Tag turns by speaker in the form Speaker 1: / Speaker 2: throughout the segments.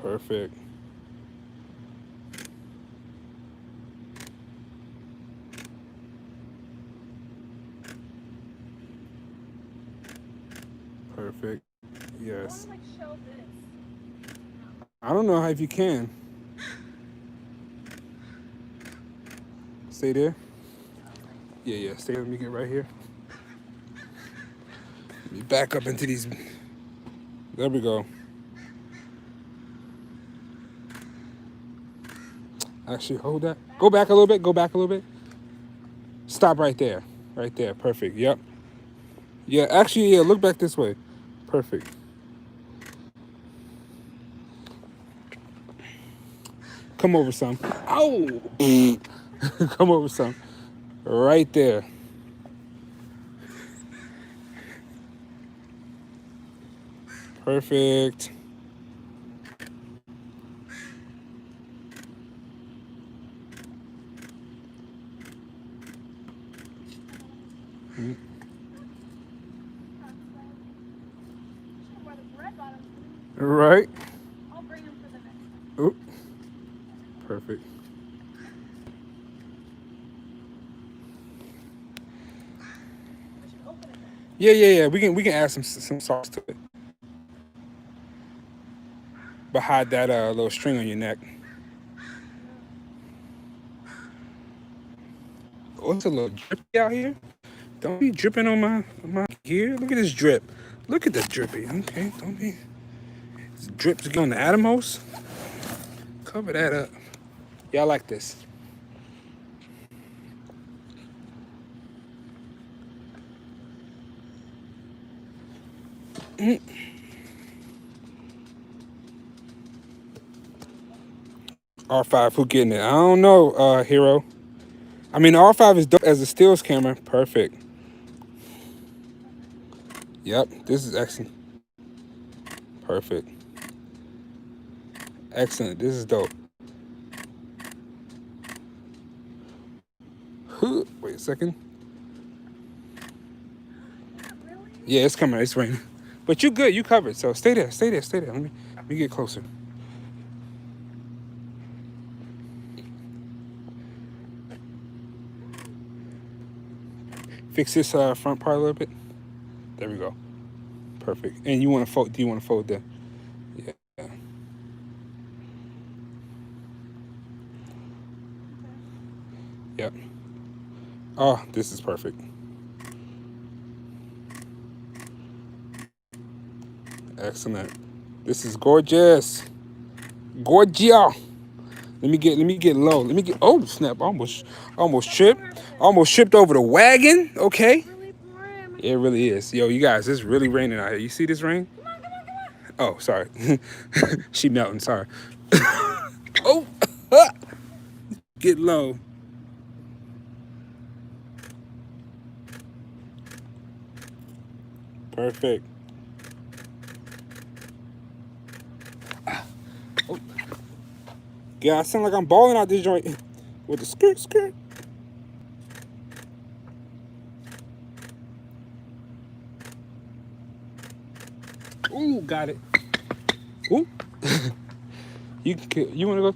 Speaker 1: Perfect. Perfect. Yes.
Speaker 2: I want to like show this.
Speaker 1: I don't know if you can. Stay there. Yeah, yeah. Stay. Let me get right here. Let me back up into these. There we go. Actually, hold that. Go back a little bit. Go back a little bit. Stop right there. Right there. Perfect. Yep. Yeah. Actually, yeah. Look back this way. Perfect. Come over some. Ow! Come over some. Right there. Perfect.
Speaker 2: Where the bread bottoms.
Speaker 1: Right.
Speaker 2: I'll bring them for the next one.
Speaker 1: Oop. Perfect.
Speaker 2: We should open it then.
Speaker 1: Yeah, yeah, yeah. We can add some sauce to it. But hide that little string on your neck. Oh, it's a little drippy out here. Don't be dripping on my gear. Look at this drip. Look at the drippy. Okay, don't be. This drip's going to Atomos. Cover that up. Y'all like this? R5, who getting it? I don't know, Hero. I mean, R5 is dope as a stills camera. Perfect. Yep, this is excellent. Perfect. Excellent. This is dope. Wait a second.
Speaker 2: Really?
Speaker 1: Yeah, it's coming. It's raining. But you good. You covered. So stay there. Stay there. Stay there. Let me get closer. Fix this front part a little bit. There we go. Perfect. And you want to fold? Do you want to fold the? Yeah. Yep. Oh, this is perfect. Excellent. This is gorgeous. Gorgia. Let me get low. Let me get. Oh snap! Almost tripped. Almost tripped over the wagon. Okay.
Speaker 2: Really brim.
Speaker 1: It really is. Yo, you guys, it's really raining out here. You see this rain?
Speaker 2: Come on, come on, come on.
Speaker 1: Oh, sorry. She melting. Sorry. Oh, get low. Perfect. Oh. Yeah, I sound like I'm balling out this joint with the skirt. Ooh, got it. Ooh. You want to go?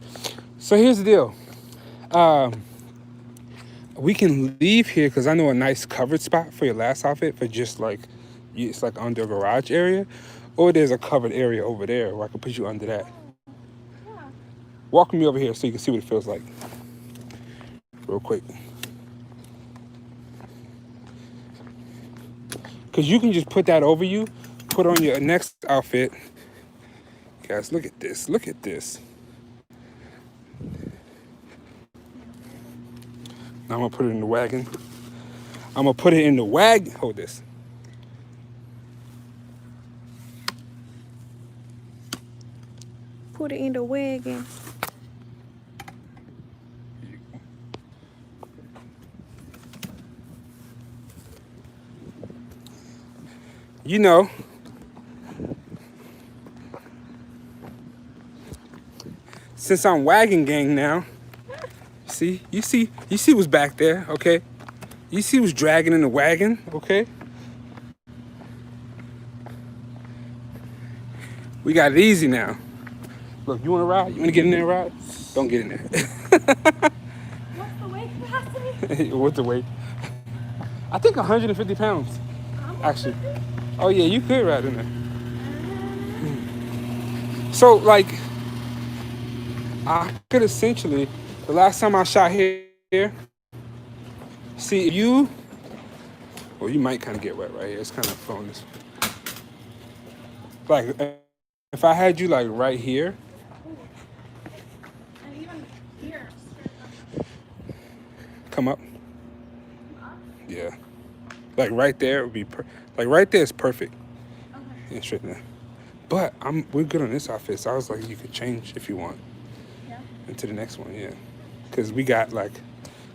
Speaker 1: So here's the deal. We can leave here because I know a nice covered spot for your last outfit for just like, it's like under a garage area, or there's a covered area over there where I can put you under that.
Speaker 2: Yeah.
Speaker 1: Walk me over here so you can see what it feels like, real quick. Because you can just put that over you, put on your next outfit. Guys, look at this. Look at this. Now I'm going to put it in the wagon. I'm going to put it in the wagon. Hold this.
Speaker 2: Put it in the wagon.
Speaker 1: You know, since I'm wagon gang now, you see what's back there, okay? You see what's dragging in the wagon, okay? We got it easy now. Look, you want to ride? You want to get in there and ride? Don't get in there.
Speaker 2: What's the weight capacity?
Speaker 1: What's the weight? I think 150 pounds, actually. Oh, yeah, you could ride in there. So, like, I could essentially, the last time I shot here, see, if you, well, you might kind of get wet right here. It's kind of flowing this way. Like, if I had you, like, right here.
Speaker 2: And even here.
Speaker 1: Come up. Yeah. Like, right there would be, like, right there is perfect.
Speaker 2: Okay.
Speaker 1: Yeah, straight there. But we're good on this outfit, so I was like, you could change if you want.
Speaker 2: Yeah.
Speaker 1: Into the next one, yeah. Because we got, like,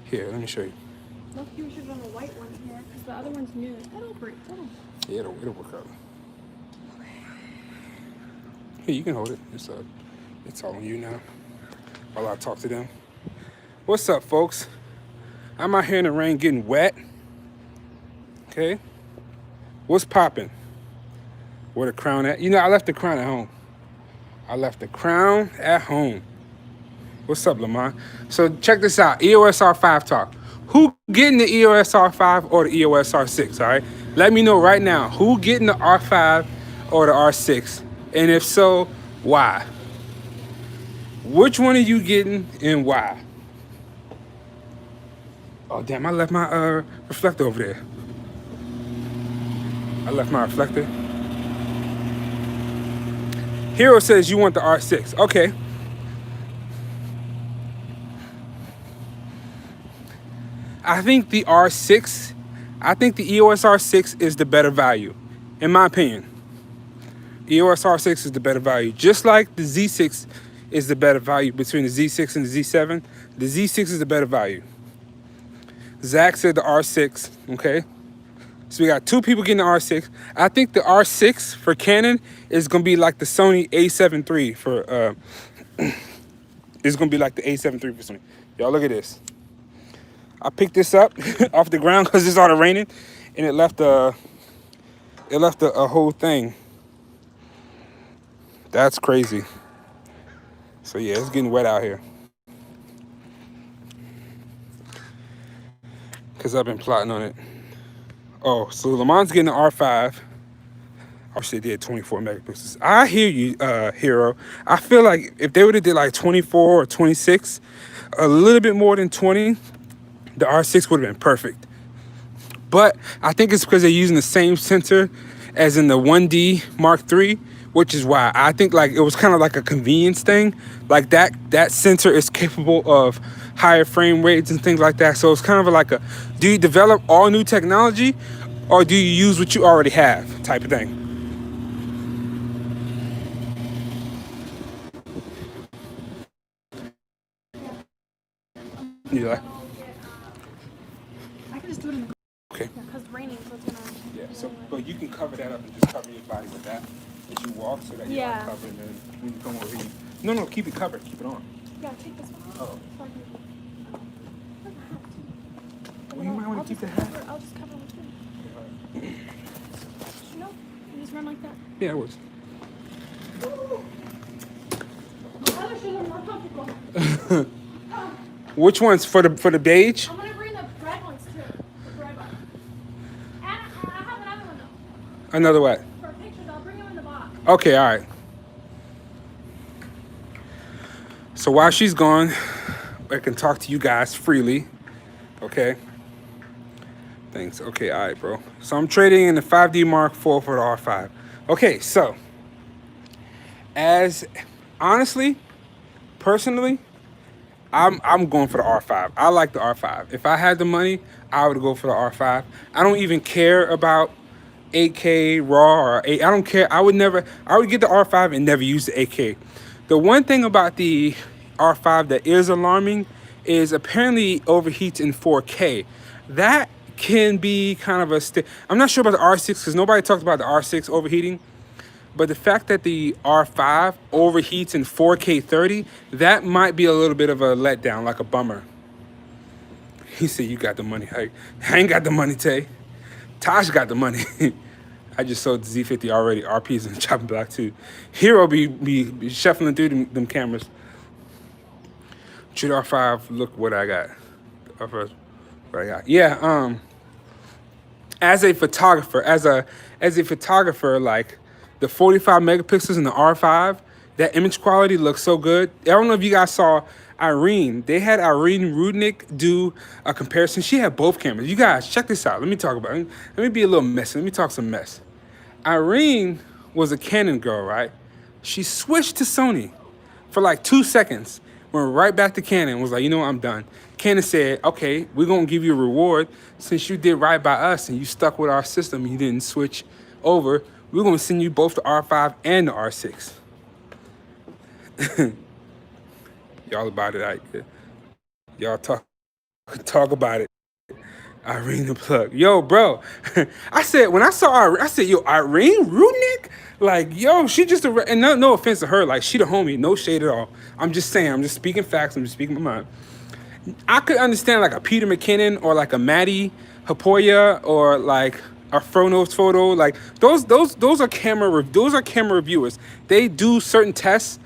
Speaker 1: here, let me show you.
Speaker 2: Look, you should run a white one here, because the other one's new. That'll break.
Speaker 1: Yeah, it'll work out. Here, you can hold it. It's all on you now. While I talk to them. What's up, folks? I'm out here in the rain getting wet. Okay. What's popping? Where the crown at? You know, I left the crown at home. What's up, Lamont? So check this out. EOS-R5 talk. Who getting the EOS-R5 or the EOS-R6, all right? Let me know right now. Who getting the R5 or the R6? And if so, why? Which one are you getting and why? Oh, damn, I left my reflector over there. I left my reflector. Hero says you want the R6. Okay. I think the R6, I think the EOS R6 is the better value, in my opinion. EOS R6 is the better value. Just like the Z6 is the better value between the Z6 and the Z7, the Z6 is the better value. Zach said the R6, okay? So we got two people getting the R6. I think the R6 for Canon is gonna be like the Sony A7 III for, it's gonna be like the A7 III for Sony. Y'all look at this. I picked this up off the ground because it started raining, and it left a whole thing. That's crazy. So yeah, it's getting wet out here. Because I've been plotting on it. Oh, so Lamont's getting the R5. I wish they did 24 megapixels. I hear you, Hero. I feel like if they would have did like 24 or 26, a little bit more than 20, the R6 would have been perfect. But I think it's because they're using the same sensor as in the 1D Mark III, which is why I think like it was kind of like a convenience thing. Like that sensor is capable of higher frame rates and things like that. So it's kind of like a, do you develop all new technology or do you use what you already have type of thing? You like?
Speaker 2: I can just do it in the
Speaker 1: Okay.
Speaker 2: because it's raining, so it's gonna.
Speaker 1: Yeah. So, but you can cover that up and just cover your body with that as you walk, so that you're
Speaker 2: Yeah.
Speaker 1: covered. And then when you come over here, no, keep it covered. Keep it on.
Speaker 2: Yeah, take this one off.
Speaker 1: Oh.
Speaker 2: So I can-
Speaker 1: Well, you might want to keep the hat.
Speaker 2: I'll just cover with it. You know, you just run like that.
Speaker 1: Yeah, it was.
Speaker 2: Other shoes are more comfortable.
Speaker 1: Which ones for the beige?
Speaker 2: I'm gonna bring the red ones too. The red ones. And I have another one though.
Speaker 1: Another what?
Speaker 2: For pictures, I'll bring them in the box.
Speaker 1: Okay, all right. So while she's gone, I can talk to you guys freely. Okay. Thanks. Okay, all right, bro. So I'm trading in the 5D Mark IV for the R5. Okay, so as honestly, personally, I'm going for the R5. I like the R5. If I had the money, I would go for the R5. I don't even care about 8K RAW or 8. I don't care. I would get the R5 and never use the 8K. The one thing about the R5 that is alarming is apparently it overheats in 4K. That can be kind of I'm not sure about the R6 because nobody talked about the R6 overheating. But the fact that the R5 overheats in 4K 30, that might be a little bit of a letdown, like a bummer. He said, you got the money. I ain't got the money, Tay. Tosh got the money. I just sold the Z50 already. RP's in the chopping block too. Hero be shuffling through them cameras. Shoot R5. Look what I got. R5, what I got. Yeah. As a photographer, like the 45 megapixels in the R5, that image quality looks so good. I don't know if you guys saw Irene. They had Irene Rudnick do a comparison. She had both cameras. You guys, check this out. Let me talk about it. Let me be a little messy. Let me talk some mess. Irene was a Canon girl, right? She switched to Sony for like 2 seconds. Went right back to Canon. Was like, you know what, I'm done. Canon said, okay, we're gonna give you a reward since you did right by us and you stuck with our system. You didn't switch over. We're gonna send you both the R5 and the R6. Y'all about it. Y'all talk about it. Irene the plug. Yo, bro. I said, when I saw Irene, I said, yo, Irene Rudnick? Like, yo, she just and no offense to her, like, she the homie, no shade at all. I'm just saying, I'm just speaking facts, I'm just speaking my mind. I could understand like a Peter McKinnon or like a Maddie Hapoya or like a Fronos Photo. Like those are camera reviewers. They do certain tests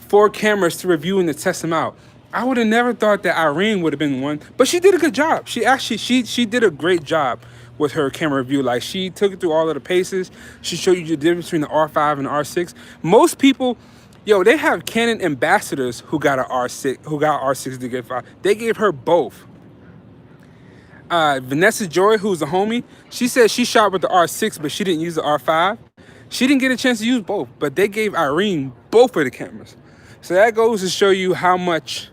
Speaker 1: for cameras to review and to test them out. I would have never thought that Irene would have been one, but she did a good job. She actually she did a great job with her camera review. Like she took it through all of the paces. She showed you the difference between the R5 and the R6. Most people, yo, they have Canon ambassadors who got an R6, who got R6 to get 5. They gave her both. Vanessa Joy, who's a homie, she said she shot with the R6, but she didn't use the R5. She didn't get a chance to use both, but they gave Irene both of the cameras. So that goes to show you how much,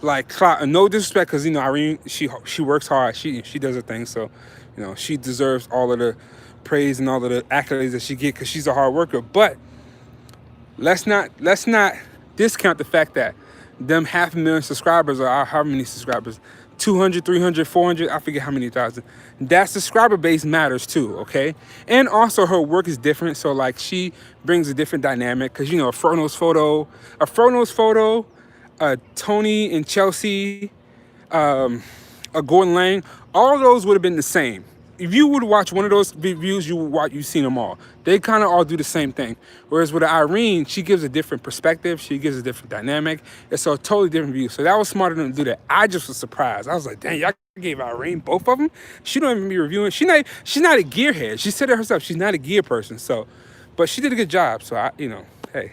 Speaker 1: like, clout. No disrespect, because, you know, Irene, she works hard. She does her thing, so, you know, she deserves all of the praise and all of the accolades that she get because she's a hard worker. But let's not discount the fact that them 500,000 subscribers, or how many subscribers, 200, 300, 400, I forget how many thousand. That subscriber base matters too, okay? And also her work is different, so like she brings a different dynamic, because, you know, a Fronos photo, Tony and Chelsea, a Gordon Lang, all of those would have been the same. If you would watch one of those reviews, you've seen them all. They kind of all do the same thing. Whereas with Irene, she gives a different perspective. She gives a different dynamic. It's a totally different view. So that was smart of them to do that. I just was surprised. I was like, dang, y'all gave Irene both of them? She don't even be reviewing. She's not a gearhead. She said it herself. She's not a gear person. So, but she did a good job. So, hey.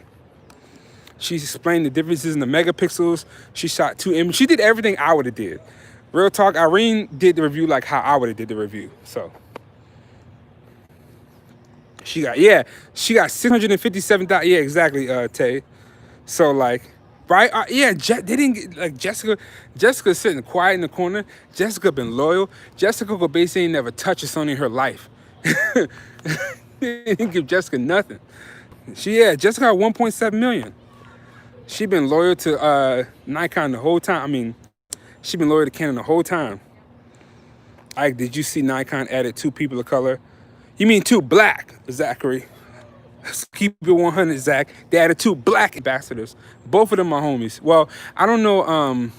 Speaker 1: She explained the differences in the megapixels. She shot 2 images. She did everything I would have did. Real talk, Irene did the review like how I would have did the review. So she got 657,000. Yeah, exactly, Tay. So like, right? They didn't get, like, Jessica's sitting quiet in the corner. Jessica been loyal. Jessica go basically ain't never touched a Sony in her life. Didn't give Jessica nothing. Jessica got 1.7 million. She been loyal to Nikon the whole time. I mean, she been loyal to Canon the whole time. Ike, did you see Nikon added 2 people of color? You mean 2 black, Zachary? Let's keep it 100, Zach. They added 2 black ambassadors. Both of them are homies. Well, I don't know.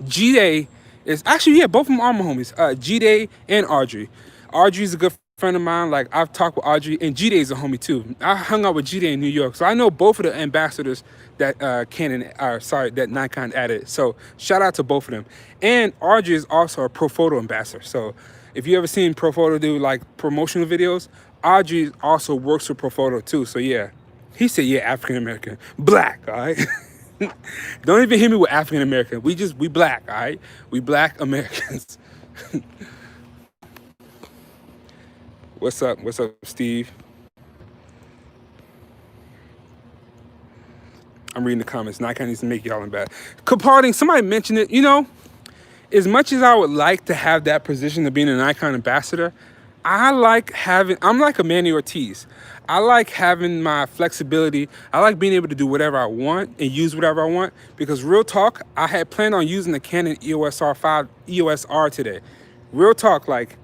Speaker 1: G-Day is actually, both of them are my homies. G-Day and Audrey. Audrey's a good friend of mine. Like, I've talked with Audrey, and G-Day's a homie too. I hung out with G-Day in New York, so I know both of the ambassadors that that Nikon added. So shout out to both of them. And Audrey is also a Profoto ambassador. So if you ever seen Profoto do like promotional videos, Audrey also works with Profoto too. So yeah, he said African American, black, all right. Don't even hit me with African American. We black, all right. We black Americans. What's up, Steve? I'm reading the comments. Nikon needs to make y'all in bad. Comparting, somebody mentioned it. You know, as much as I would like to have that position of being a Nikon ambassador, I'm like a Manny Ortiz. I like having my flexibility. I like being able to do whatever I want and use whatever I want, because real talk, I had planned on using the Canon EOS-R5, EOS-R today. Real talk, like,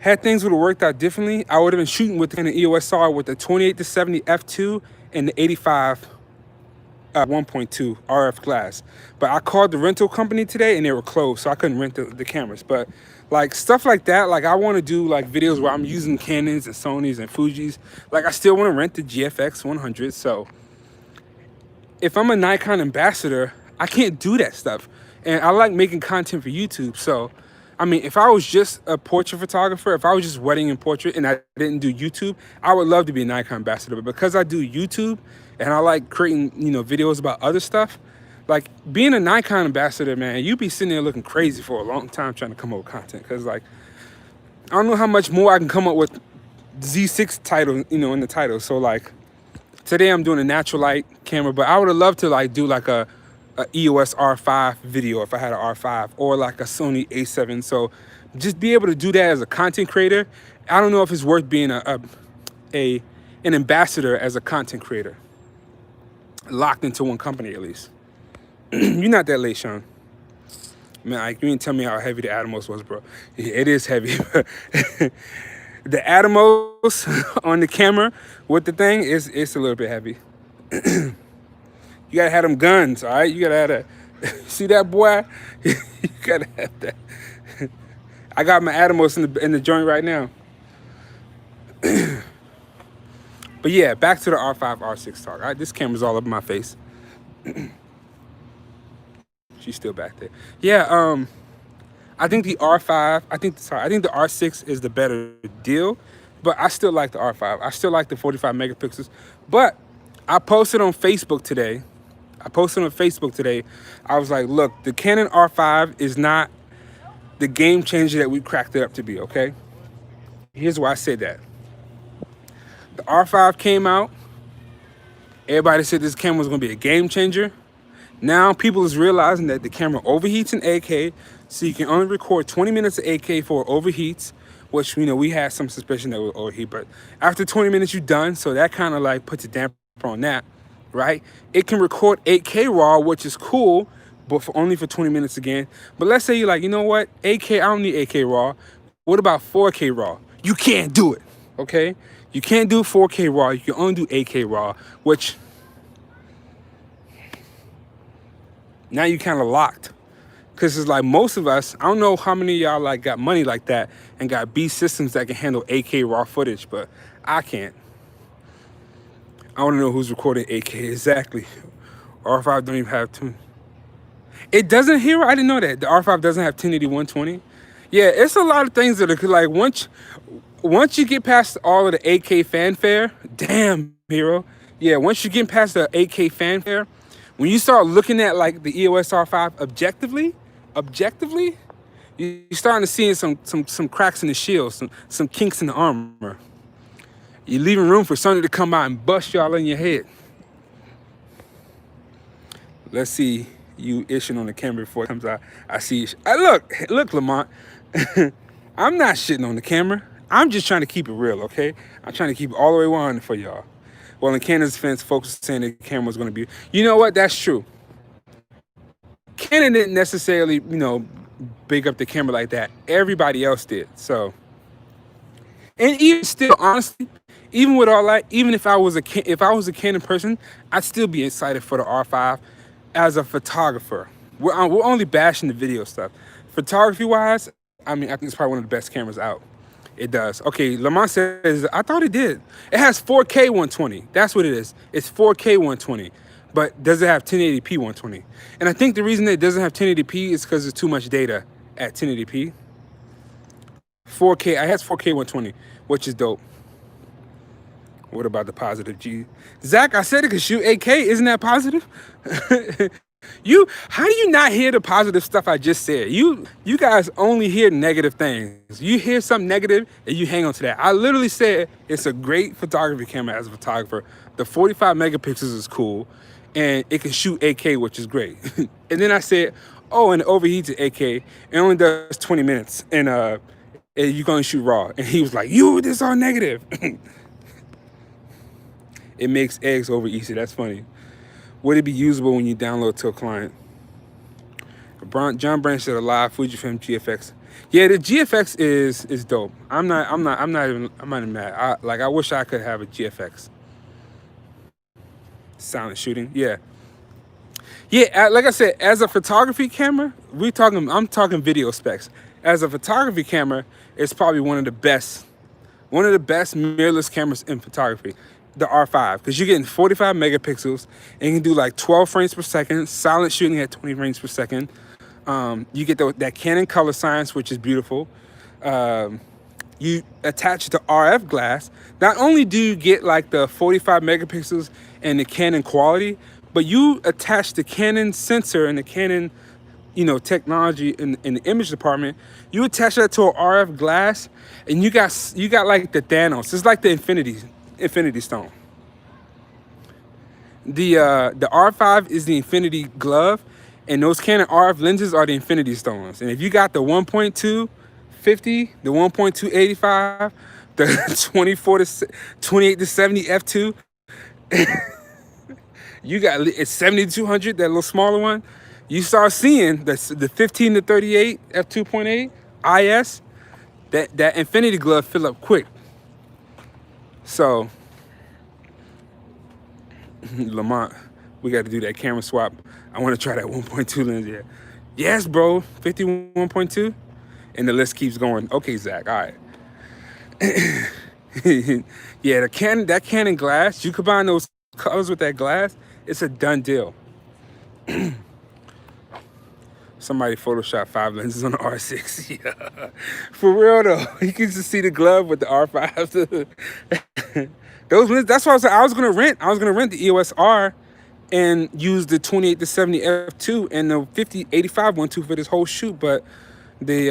Speaker 1: had things would have worked out differently, I would have been shooting with the Canon EOS-R with the 28-70 f2 and the 85 1.2 RF glass. But I called the rental company today and they were closed, so I couldn't rent the cameras. But Like stuff like that. Like I want to do like videos where I'm using Canons and Sonys and Fujis. Like I still want to rent the GFX 100. So if I'm a Nikon ambassador, I can't do that stuff. And I like making content for YouTube. So, I mean, if I was just a portrait photographer, if I was just wedding and portrait and I didn't do YouTube, I would love to be a Nikon ambassador. But because I do YouTube and I like creating, videos about other stuff, like being a Nikon ambassador, man, you be sitting there looking crazy for a long time trying to come up with content. Cause like, I don't know how much more I can come up with Z6 title, in the title. So like, today I'm doing a natural light camera, but I would have loved to like do like a EOS-R5 video if I had an R5 or like a Sony A7. So just be able to do that as a content creator. I don't know if it's worth being an ambassador as a content creator, locked into one company at least. You're not that late, Sean. Man, like, you didn't tell me how heavy the Atomos was, bro. Yeah, it is heavy. The Atomos on the camera with the thing it's a little bit heavy. You gotta have them guns, all right? You gotta have that. See that, boy? You gotta have that. I got my Atomos in the joint right now. But yeah, back to the R5, R6 talk. All right, this camera's all up in my face. She's still back there. Yeah, I think the R5, I think the R6 is the better deal, but I still like the R5. I still like the 45 megapixels. But I posted on Facebook today. I was like, look, the Canon R5 is not the game changer that we cracked it up to be, okay? Here's why I said that. The R5 came out. Everybody said this camera was gonna be a game changer. Now people is realizing that the camera overheats in 8K, so you can only record 20 minutes of 8K before it overheats, which we had some suspicion that it would overheat, but after 20 minutes you're done, so that kind of like puts a damper on that, right? It can record 8K raw, which is cool, but only for 20 minutes again. But let's say you're like, you know what, 8K, I don't need 8K raw. What about 4K raw? You can't do it, okay? You can't do 4K raw, you can only do 8K raw, which now you kind of locked. Because it's like most of us, I don't know how many of y'all like got money like that and got B systems that can handle 8K raw footage, but I can't. I want to know who's recording 8K exactly. R5 don't even have two. It doesn't Hero? I didn't know that. The R5 doesn't have 1080 120. Yeah, it's a lot of things that are like once you get past all of the 8K fanfare, damn, Hero. Yeah, once you get past the 8K fanfare, when you start looking at like the EOS-R5 objectively, you're starting to see some cracks in the shield, some kinks in the armor. You're leaving room for something to come out and bust y'all in your head. Let's see you ishing on the camera before it comes out. I see you. Look, Lamont. I'm not shitting on the camera. I'm just trying to keep it real, okay? I'm trying to keep it all the way 100 for y'all. Well, in Canon's defense, folks are saying the camera was going to be... You know what? That's true. Canon didn't necessarily, big up the camera like that. Everybody else did. So, and even still, honestly, even with all that, even if I was a Canon person, I'd still be excited for the R5 as a photographer. We're only bashing the video stuff. Photography-wise, I mean, I think it's probably one of the best cameras out. It does. Okay, Lamont says, I thought it did. It has 4K 120. That's what it is. It's 4K 120. But does it have 1080p 120? And I think the reason that it doesn't have 1080p is because there's too much data at 1080p. 4K, it has 4K 120, which is dope. What about the positive G? Zach, I said it could shoot 8K. Isn't that positive? How do you not hear the positive stuff I just said? You guys only hear negative things. You hear something negative and you hang on to that. I literally said it's a great photography camera as a photographer. The 45 megapixels is cool and it can shoot 8K, which is great. And then I said, oh, and it overheats at 8K. It only does 20 minutes and you can only shoot raw. And he was like, this is all negative. It makes eggs over easy. That's funny. Would it be usable when you download to a client? John Branch said a live Fujifilm GFX. Yeah, the GFX is dope. I'm not even mad. I wish I could have a GFX. Silent shooting, yeah. Yeah, like I said, as a photography camera, I'm talking video specs. As a photography camera, it's probably one of the best mirrorless cameras in photography, the R5, because you're getting 45 megapixels and you can do like 12 frames per second, silent shooting at 20 frames per second. You get that Canon color science, which is beautiful. You attach the RF glass. Not only do you get like the 45 megapixels and the Canon quality, but you attach the Canon sensor and the Canon, technology in the image department. You attach that to an RF glass, and you got like the Thanos. It's like the Infinity Stone. The R5 is the Infinity Glove, and those Canon RF lenses are the Infinity Stones. And if you got the 1.2 50, the 1.2 85, the 24 to 28 to 70 f2, you got it's 7200, that little smaller one. You start seeing the 15 to 38 f2.8 IS, that Infinity Glove fill up quick. So Lamont, we got to do that camera swap. I want to try that 1.2 lens. Yeah, yes, bro. 51.2, and the list keeps going. Okay, Zach. All right. Yeah, that Canon glass. You combine those colors with that glass, it's a done deal. Somebody Photoshop 5 lenses on the R6. Yeah. For real though, you can just see the glove with the R5. Those lenses. That's why I was gonna rent. I was gonna rent the EOS-R and use the 28 to 70 f2 and the 50-85 one too for this whole shoot, but the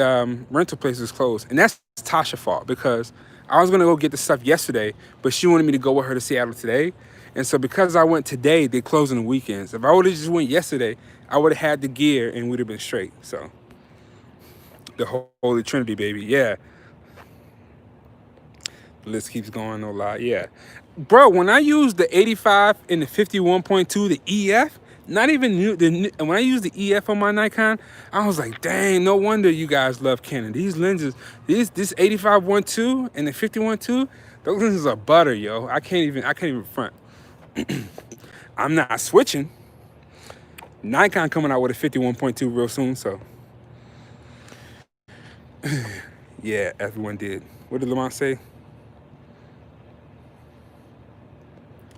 Speaker 1: rental place is closed, and that's Tasha's fault because I was gonna go get the stuff yesterday, but she wanted me to go with her to Seattle today, and so because I went today, they close on the weekends. If I would have just went yesterday, I would have had the gear and would have been straight. So the Holy Trinity, baby, yeah. The list keeps going, no lie, yeah. Bro, when I used the 85 and the 51.2, the EF, not even when I used the EF on my Nikon, I was like, dang, no wonder you guys love Canon. These lenses, this 85-1.2 and the 51.2, those lenses are butter, yo. I can't even front. I'm not switching. Nikon coming out with a 51.2 real soon, so yeah, everyone did. What did Lamont say?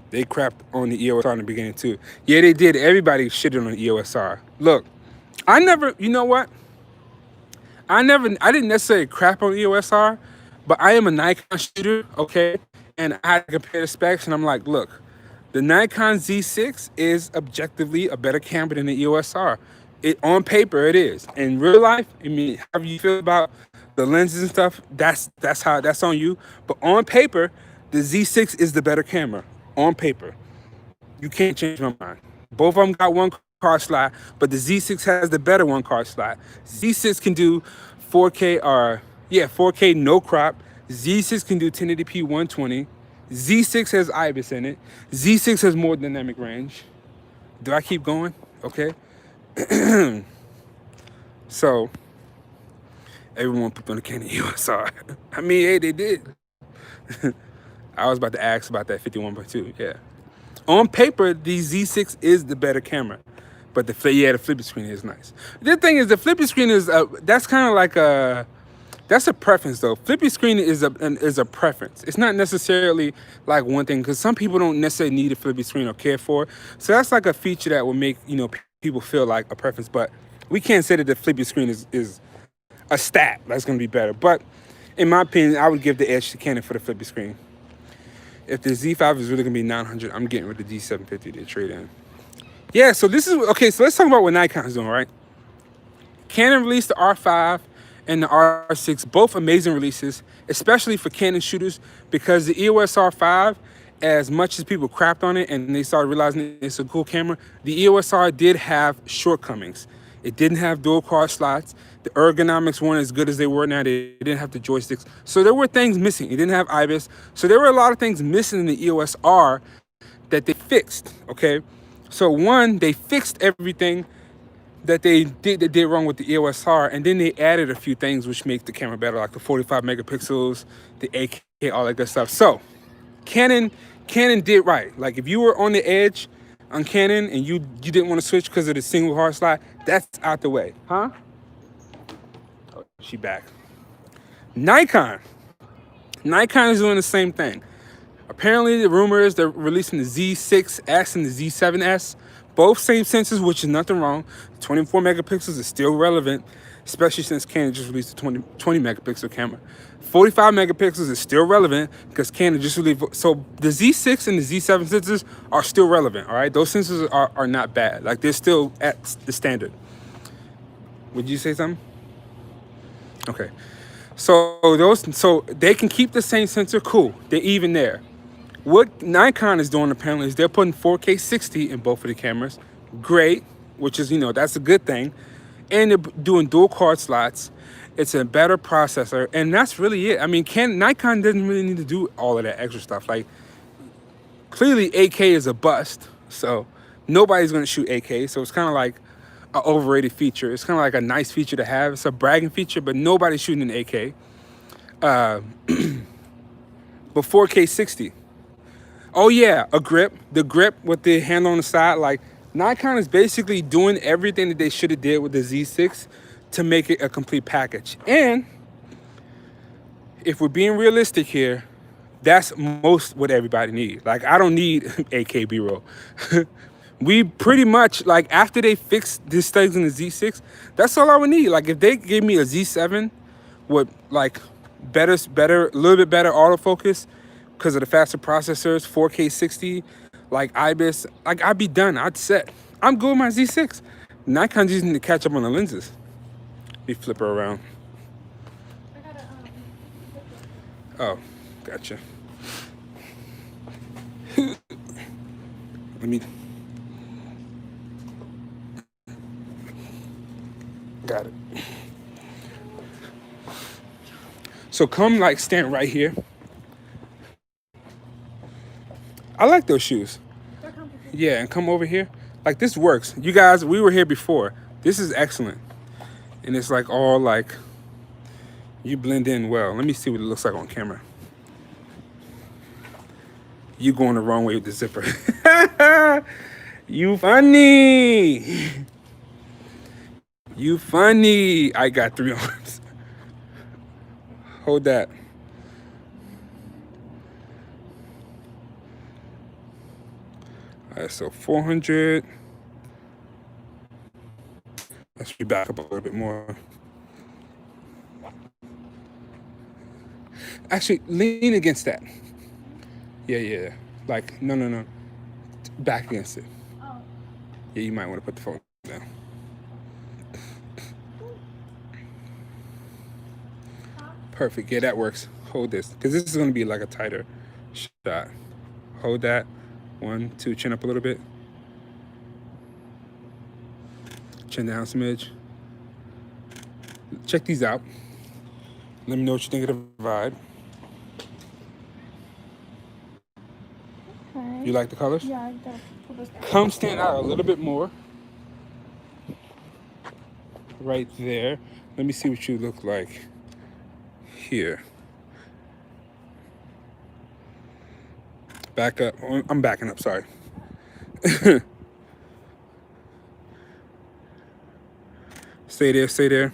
Speaker 1: They crapped on the EOS-R in the beginning too. Yeah, they did. Everybody shitted on the EOS-R. Look, you know what? I didn't necessarily crap on the EOS-R, but I am a Nikon shooter, okay? And I had to compare the specs, and I'm like, look, the Nikon Z6 is objectively a better camera than the EOS-R. On paper, it is. In real life, I mean, however you feel about the lenses and stuff, that's on you. But on paper, the Z6 is the better camera. On paper, you can't change my mind. Both of them got one card slot, but the Z6 has the better one card slot. Z6 can do 4K no crop. Z6 can do 1080p 120. Z6 has IBIS in it. Z6 has more dynamic range. Do I keep going? Okay. So everyone put on the Canon EOS-R. I mean, hey, they did. I was about to ask about that 51.2. Yeah. On paper, the Z6 is the better camera, but the flippy screen is nice. The thing is, the flippy screen is that's kind of like that's a preference though. Flippy screen is a preference. It's not necessarily like one thing because some people don't necessarily need a flippy screen or care for it. So that's like a feature that will make people feel like a preference. But we can't say that the flippy screen is a stat that's going to be better. But in my opinion, I would give the edge to Canon for the flippy screen. If the Z5 is really going to be 900, I'm getting rid of the D750 to trade in. Yeah, so this is, okay, so let's talk about what Nikon's doing, right? Canon released the R5 and the R6, both amazing releases, especially for Canon shooters, because the EOS-R5, as much as people crapped on it and they started realizing it's a cool camera, the EOS-R did have shortcomings. It didn't have dual card slots. The ergonomics weren't as good as they were now. They didn't have the joysticks. So there were things missing. It didn't have IBIS. So there were a lot of things missing in the EOS-R that they fixed, okay? So one, they fixed everything that they did wrong with the EOS-R, and then they added a few things which make the camera better, like the 45 megapixels, the 8K, all that good stuff. So Canon did right. Like if you were on the edge on Canon and you didn't want to switch because of the single hard slot, that's out the way. Huh? Oh, she back. Nikon. Nikon is doing the same thing. Apparently, the rumor is they're releasing the Z6S and the Z7S. Both same sensors, which is nothing wrong. 24 megapixels is still relevant, especially since Canon just released a 20 megapixel camera. 45 megapixels is still relevant because Canon just released. So the Z6 and the Z7 sensors are still relevant, all right? Those sensors are not bad. Like, they're still at the Would you say something? Okay. So they can keep the same sensor, cool. They're even there. What Nikon is doing apparently is they're putting 4K 60 in both of the cameras. Great, which is, that's a good thing. And they're doing dual card slots. It's a better processor, and that's really it. I mean, Nikon doesn't really need to do all of that extra stuff. Like, clearly 8K is a bust, so nobody's gonna shoot 8K. So it's kind of like an overrated feature. It's kind of like a nice feature to have. It's a bragging feature, but nobody's shooting in 8K. But 4K 60. Oh yeah, a grip. The grip with the handle on the side. Like, Nikon is basically doing everything that they should have did with the Z6 to make it a complete package. And if we're being realistic here, that's most what everybody needs. Like, I don't need 8K B-roll. We pretty much, like, after they fixed these things in the Z6, that's all I would need. Like, if they gave me a Z7 with, like, a little bit better autofocus because of the faster processors, 4K 60, like IBIS, like, I'd be done. I'd set. I'm good with my Z6. Nikon's just need to catch up on the lenses. Let me flip her around.
Speaker 2: I gotta
Speaker 1: Oh, gotcha. Let me. Got it. So come, like, stand right here. I like those shoes.
Speaker 2: they're complicated.
Speaker 1: Yeah, and come over here. Like, this works. You guys, we were here before. This is excellent. And it's like all like, you blend in well. Let me see what it looks like on camera. You going the wrong way with the zipper. You funny. You funny. I got 3 arms. Hold that. All right, so 400. Let's back up a little bit more. Actually, lean against that. Yeah. Like, no. Back against it.
Speaker 2: Oh.
Speaker 1: Yeah, you might want to put the phone down. Perfect. Yeah, that works. Hold this, because this is going to be like a tighter shot. Hold that. 1, 2, chin up a little bit. Chin down a smidge. Check these out. Let me know what you think of the vibe.
Speaker 2: Okay.
Speaker 1: You like the colors?
Speaker 2: Yeah, I gotta pull this down.
Speaker 1: Come stand out a little bit more. Right there. Let me see what you look like here. Back up. I'm backing up, sorry. Stay there. Stay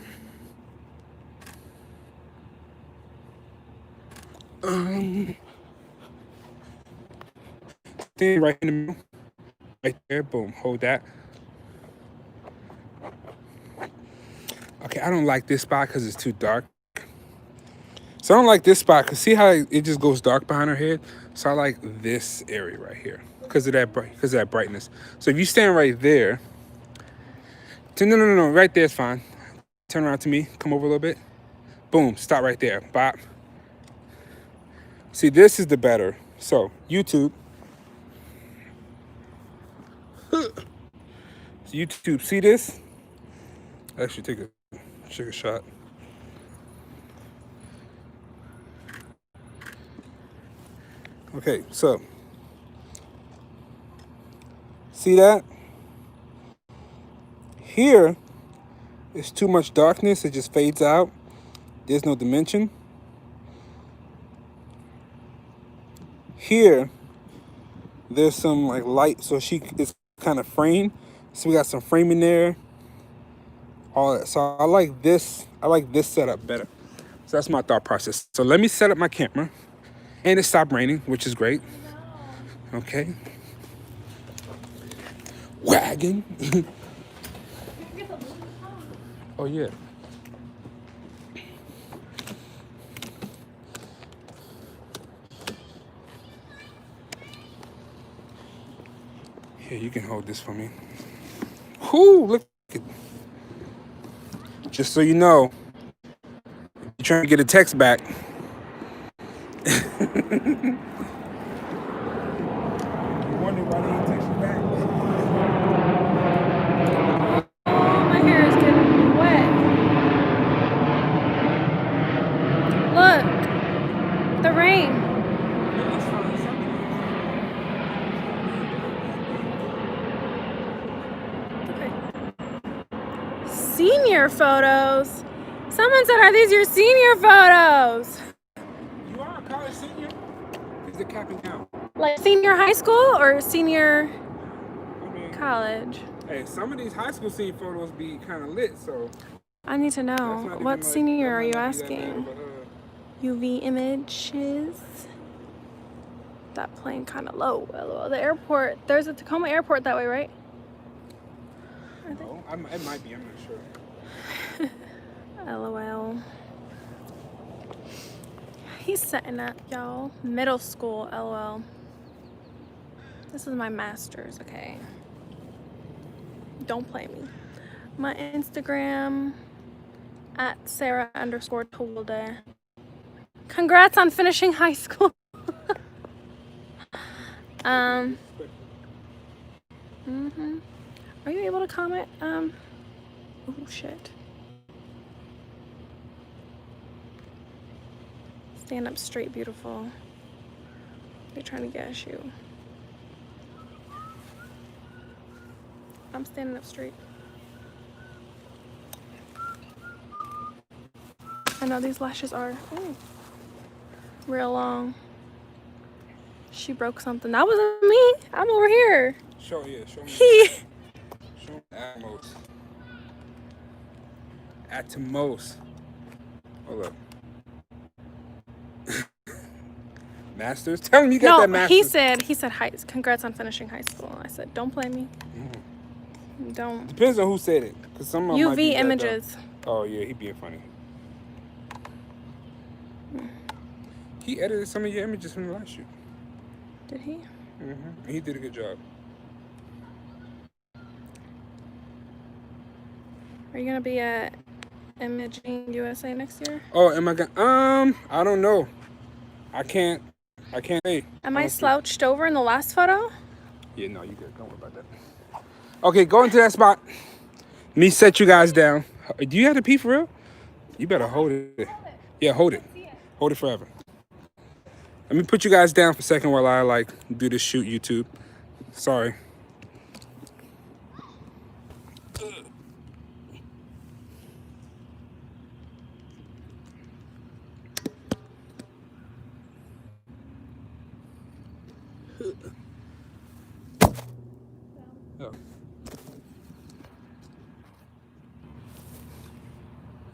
Speaker 1: right in the middle. Right there, boom, hold that. Okay, I don't like this spot because it's too dark. So I don't like this spot because see how it just goes dark behind her head? So I like this area right here because of that brightness. So if you stand right there, no, right there is fine. Turn around to me, come over a little bit. Boom, stop right there, bop. See, this is the better. So YouTube, see this? Actually, take a shot. Okay, so see that? Here is too much darkness, it just fades out. There's no dimension. Here, there's some like light, so it's kind of frame. So we got some framing there. All that. So I like this. I like this setup better. So that's my thought process. So let me set up my camera. And it stopped raining, which is great.
Speaker 2: No.
Speaker 1: Okay. Wagon.
Speaker 2: You forget the lid.
Speaker 1: Oh yeah. Here, you can hold this for me. Whoo, look at. Just so you know, you're trying to get a text back. You wonder why they didn't text you back.
Speaker 2: Oh, my hair is getting wet. Look, the rain. Senior photos. Someone said, "Are these your senior photos?"
Speaker 1: You are a college senior? Is the capping down?
Speaker 2: Like senior high school or senior
Speaker 1: I mean,
Speaker 2: college?
Speaker 1: hey, some of these high school scene photos be kind of lit, so
Speaker 2: I need to
Speaker 1: that's
Speaker 2: know.
Speaker 1: not
Speaker 2: What
Speaker 1: even
Speaker 2: senior
Speaker 1: that
Speaker 2: are
Speaker 1: might
Speaker 2: you
Speaker 1: not be that bad
Speaker 2: asking?
Speaker 1: of a,
Speaker 2: UV images. That plane kind of low. LOL. The airport. There's a Tacoma airport that way, right?
Speaker 1: no, it might be. I'm not sure.
Speaker 2: LOL. He's setting up, y'all. Middle school, LOL. This is my master's, okay? Don't play me. My Instagram at Sarah_Tolde. Congrats on finishing high school. Are you able to comment? Oh shit. Stand up straight, beautiful. They're trying to gas you. I'm standing up straight. I know these lashes are real long. She broke something. That wasn't me. I'm over here.
Speaker 1: Show me. Show me Atmos. Atmos. Hold up. Masters? Tell him you got that
Speaker 2: No,
Speaker 1: master's.
Speaker 2: he said hi. Congrats on finishing high school. I said, don't blame me. Don't.
Speaker 1: Depends on who said it. Cause some of them might be
Speaker 2: UV
Speaker 1: that
Speaker 2: images.
Speaker 1: dumb. Oh yeah, he being funny. He edited some of your images from the last shoot.
Speaker 2: Did he?
Speaker 1: He did a good job.
Speaker 2: Are you gonna be at Imaging USA next year?
Speaker 1: Oh, am I gonna? I don't know. I can't say.
Speaker 2: Am I slouched over in the last photo?
Speaker 1: Yeah, no, you good. Don't worry about that. Okay, go into that spot. Me set you guys down. Do you have to pee for real? You better hold it. Yeah, hold it. Hold it forever. Let me put you guys down for a second while I do this shoot YouTube. Sorry. Oh.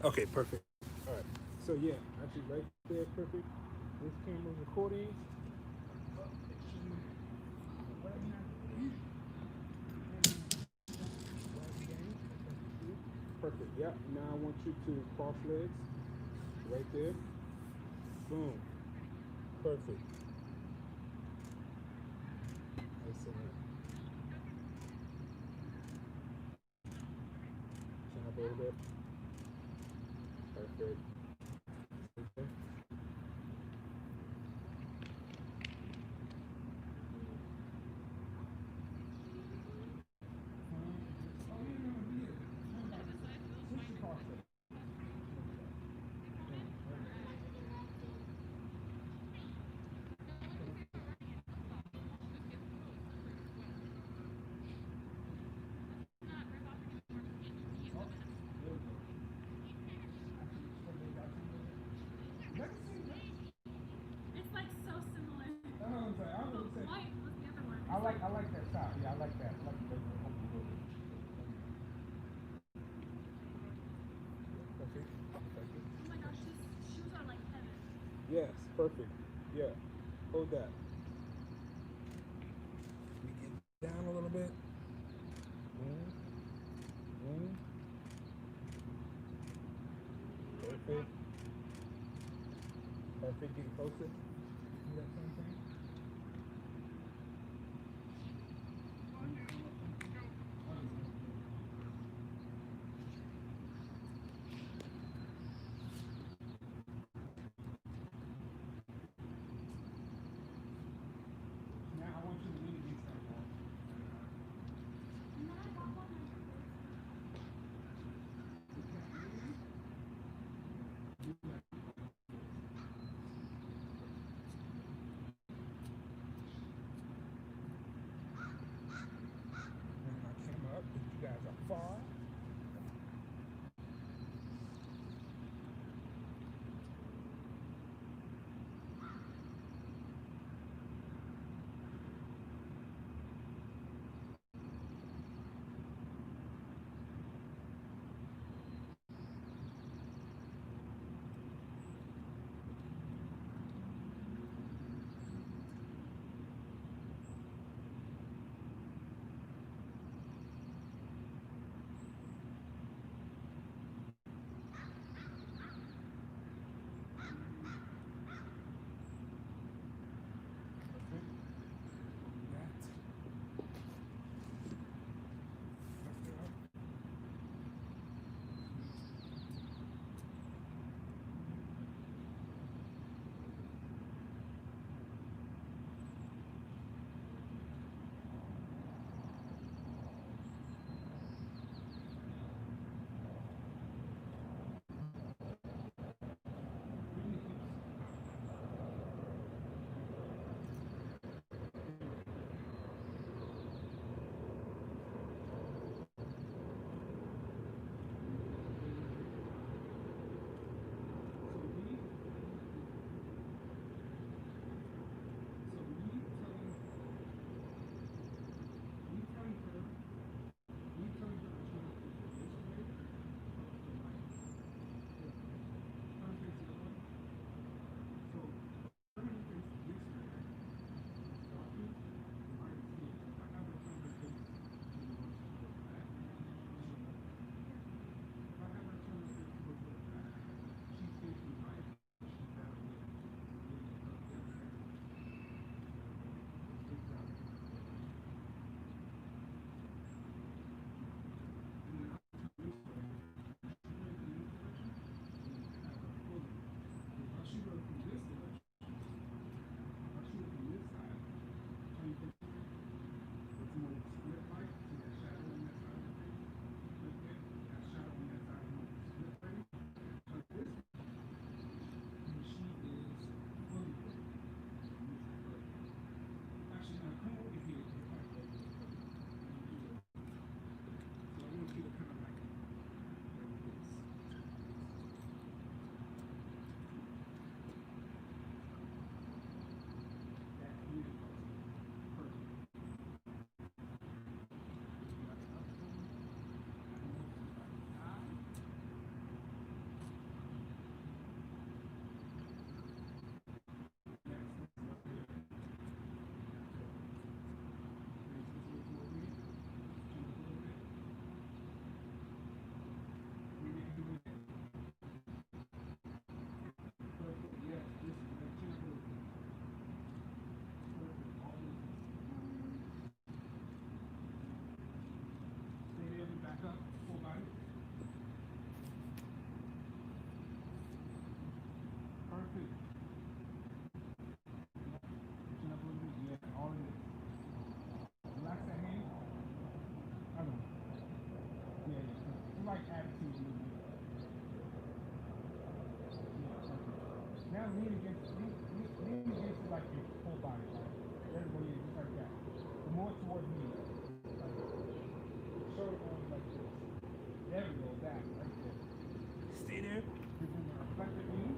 Speaker 1: Okay, perfect. All right. So yeah, actually right there, perfect. This camera's recording. Perfect. Yeah. Now I want you to cross legs. Right there. Boom. Perfect. Excellent. Chin up a little bit. Perfect. Okay. I like that style. Yeah, I like that. I like the open look. Perfect. Perfect.
Speaker 2: Oh my gosh, these shoes are like heaven.
Speaker 1: Yes, perfect. Yeah. Hold that. We get down a little bit. Boom. Boom. Perfect. Perfect. Getting closer. See that same thing? Now I want you to lean against that wall. Bring my camera up because you guys are far. Perfect. Do that. Lift it up. Now lean against it like your whole body, like there's where you just like that. The more towards me, like shoulder only like this. There we go, that right there. Stay there. Give them a reflective lean.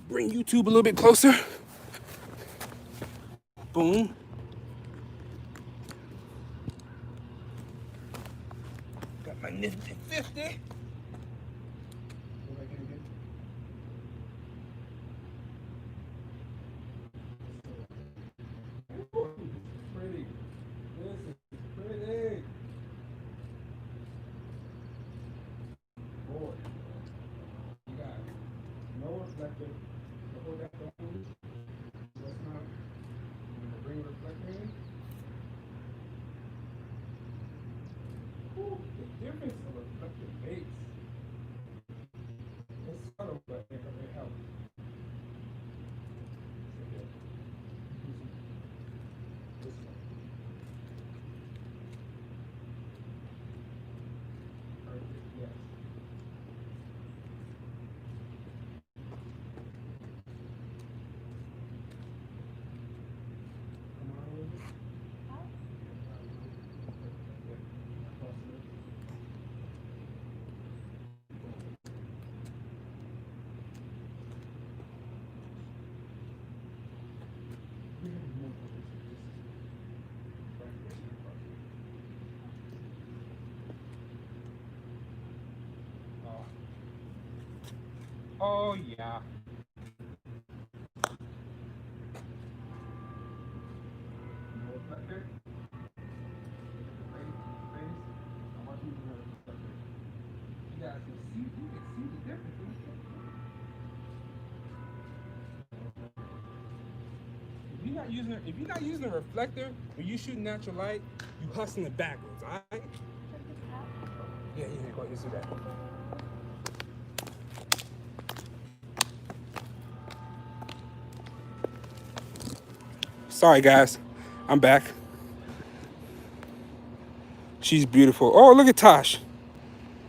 Speaker 1: Bring YouTube a little bit closer. Boom. Got my nifty 50. Pretty. This is pretty. Boy. You got no reflector. Hold that down. That's not. I'm gonna bring a reflector in. Ooh, the difference of reflective base. It's subtle, but it helps. This one. Perfect, yes. Come on a little bit. Oh yeah. No reflector. Face. I want you to know reflector. You guys can see. You can see the difference. If you're not using a reflector when you shoot natural light, you hustling it backwards. All right? Yeah. Go ahead and see that. Sorry guys, I'm back. She's beautiful. Oh, look at Tosh.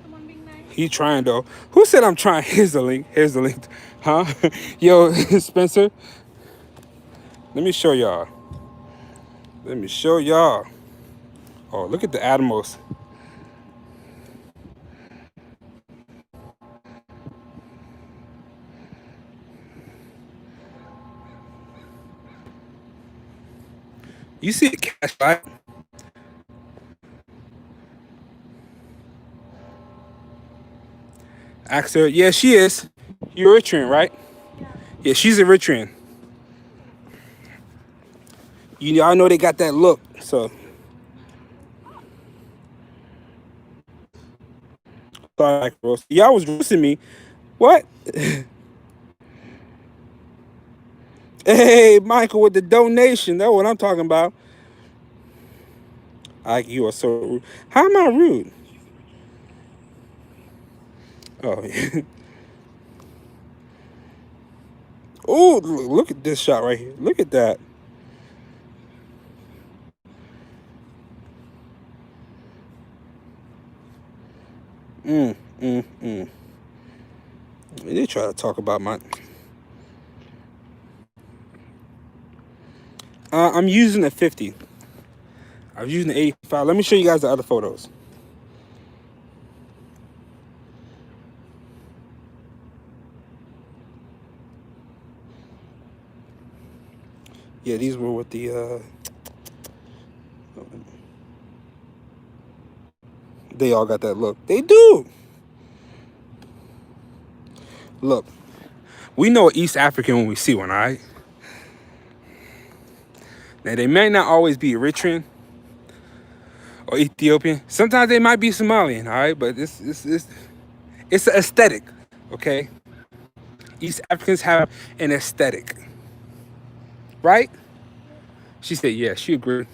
Speaker 2: Someone being nice.
Speaker 1: He trying though. Who said I'm trying? Here's the link. Huh? Yo, Spencer. Let me show y'all. Oh, look at the Atmos. You see the cash, right? Ask her. Yeah, she is. You're Eritrean, right? Yeah, she's Eritrean. Y'all know they got that look, so. Sorry, y'all was roasting me. What? Hey, Michael with the donation. That's what I'm talking about. You are so rude. How am I rude? Oh, yeah. Oh, look at this shot right here. Look at that. They try to talk about my. I'm using a 50. I was using the 85. Let me show you guys the other photos. Yeah, these were with the. They all got that look. They do. Look, we know East African when we see one, all right? Now, they may not always be Eritrean or Ethiopian. Sometimes they might be Somalian, all right? But it's an aesthetic, okay? East Africans have an aesthetic, right? She said, yeah, she agreed.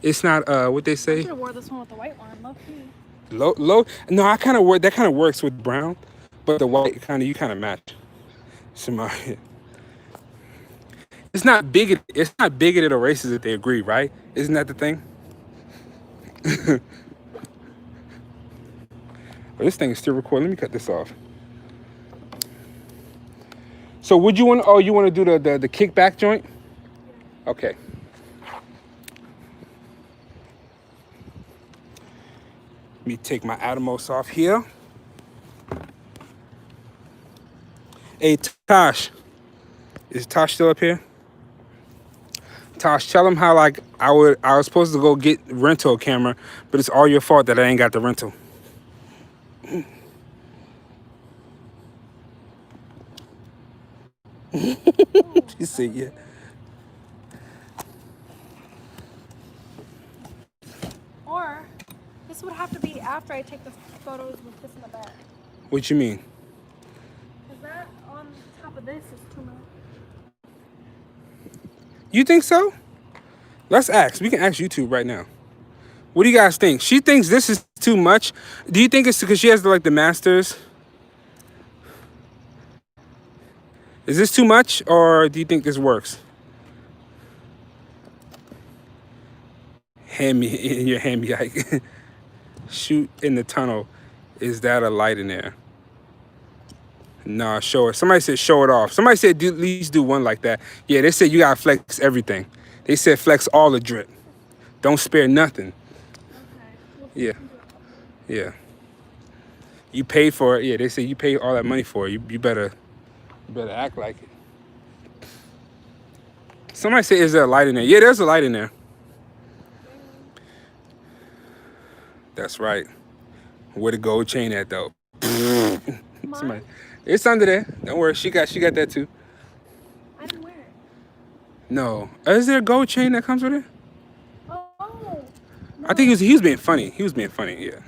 Speaker 1: It's not what they
Speaker 2: I
Speaker 1: say.
Speaker 2: should have wore this one with the white one. Low key.
Speaker 1: Low. No, I kind of work. That kind of works with brown, but the white you kind of match. Somalia. It's not bigoted. It's not bigoted or racist if they agree, right? Isn't that the thing? But this thing is still recording. Let me cut this off. So would you want? Oh, you want to do the kickback joint? Okay. Let me take my Atomos off here. Hey, Tosh. Is Tosh still up here? Tosh, tell him how like I was supposed to go get rental camera, but it's all your fault that I ain't got the rental. She said, yeah.
Speaker 2: Or this would have to be after I take the photos with this in the back.
Speaker 1: What you mean?
Speaker 2: Because that on top of this is too much.
Speaker 1: You think so? Let's ask. We can ask YouTube right now. What do you guys think? She thinks this is too much. Do you think it's because she has like the masters? Is this too much, or do you think this works? Hand me in your hand me like shoot in the tunnel. Is that a light in there? Nah, show it. Somebody said show it off. Somebody said at least do one like that. Yeah, they said you gotta flex everything. They said flex all the drip. Don't spare nothing.
Speaker 2: Okay.
Speaker 1: Yeah. Yeah. You paid for it. Yeah, they say you paid all that money for it. You better act like it. Somebody said, is there a light in there? Yeah, there's a light in there. That's right. Where the gold chain at though? Somebody, it's under there. Don't worry. She got that too.
Speaker 2: I didn't wear it.
Speaker 1: No. Is there a gold chain that comes with it?
Speaker 2: Oh. No.
Speaker 1: I think he was being funny. He was being funny. Yeah.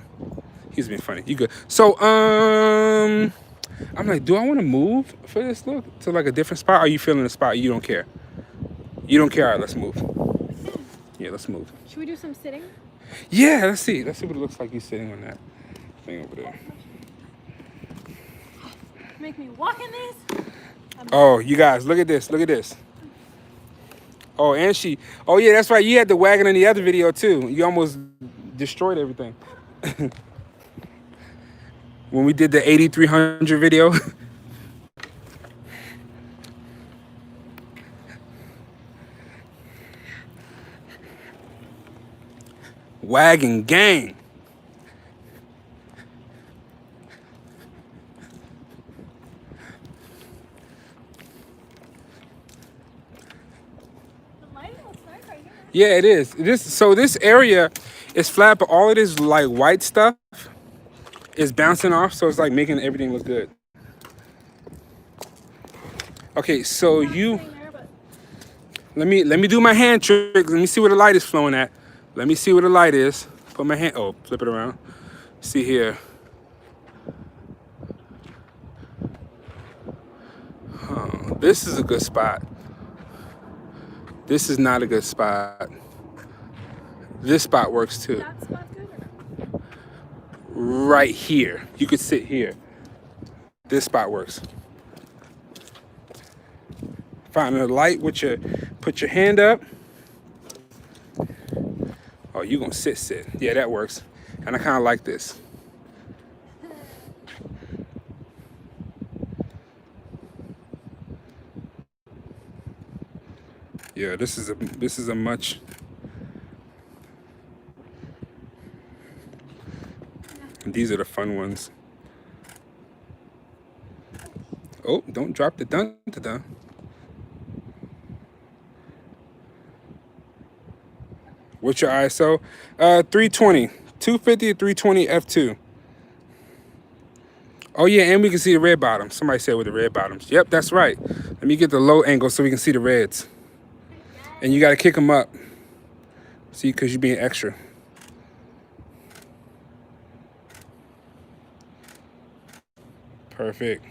Speaker 1: He was being funny. You good? So I'm like, do I want to move for this look to like a different spot? Or are you feeling the spot? You don't care. You don't care. All right, let's move. Yeah, let's move.
Speaker 2: Should we do some sitting?
Speaker 1: Yeah, let's see. Let's see what it looks like you sitting on that thing over there.
Speaker 2: Make me walk in this?
Speaker 1: Oh, you guys, look at this. Look at this. Oh, and she. Oh, yeah, that's right. You had the wagon in the other video, too. You almost destroyed everything. When we did the 8300 video. Wagon gang. Yeah, it is. This area is flat, but all it is like white stuff is bouncing off, so it's like making everything look good. Okay, so let me do my hand trick. Let me see where the light is flowing at. Let me see where the light is. Put my hand. Oh, flip it around. See here. This is a good spot. This is not a good spot. This spot works too.
Speaker 2: That spot good or no?
Speaker 1: Right here. You could sit here. This spot works. Find a light with put your hand up. Oh, you gonna sit. Yeah, that works. And I kind of like this. Yeah, this is a much. These are the fun ones. Oh, don't drop the dun-da-dun. What's your ISO? 320. 250 to 320 f2. Oh yeah, and we can see the red bottoms. Somebody said with the red bottoms. Yep, that's right. Let me get the low angle so we can see the reds. And you got to kick them up. See, because you're being extra. Perfect.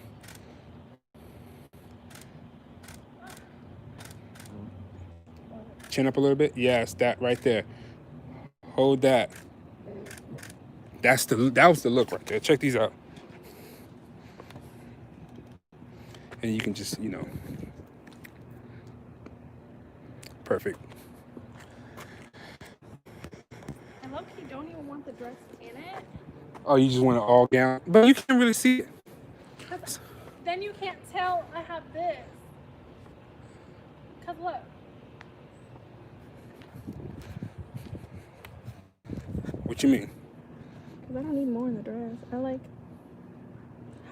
Speaker 1: Chin up a little bit. Yes, that right there. Hold that. That was the look right there. Check these out. And you can just, perfect.
Speaker 2: I love you don't even want the dress in it.
Speaker 1: Oh, you just want it all gown? But you can't really see it.
Speaker 2: Then you can't tell I have this. Because look.
Speaker 1: What you mean?
Speaker 2: Because I don't need more in the dress. I like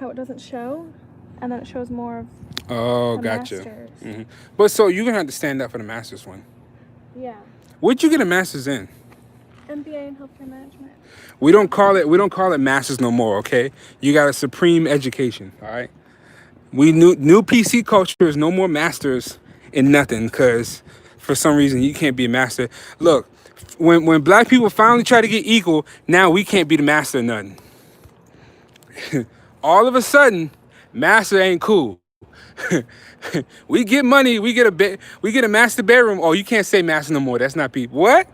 Speaker 2: how it doesn't show. and then it shows more of
Speaker 1: Oh,
Speaker 2: the
Speaker 1: gotcha.
Speaker 2: masters.
Speaker 1: But so you're gonna have to stand up for the master's one.
Speaker 2: Yeah.
Speaker 1: What'd you get a master's in?
Speaker 2: MBA in healthcare management.
Speaker 1: We don't call it masters no more, okay? You got a supreme education, all right? We new PC culture is no more masters in nothing, cause for some reason you can't be a master. Look, when black people finally try to get equal, now we can't be the master of nothing. All of a sudden, master ain't cool. We get money, we get a master bedroom. Oh, you can't say master no more. That's not people. What?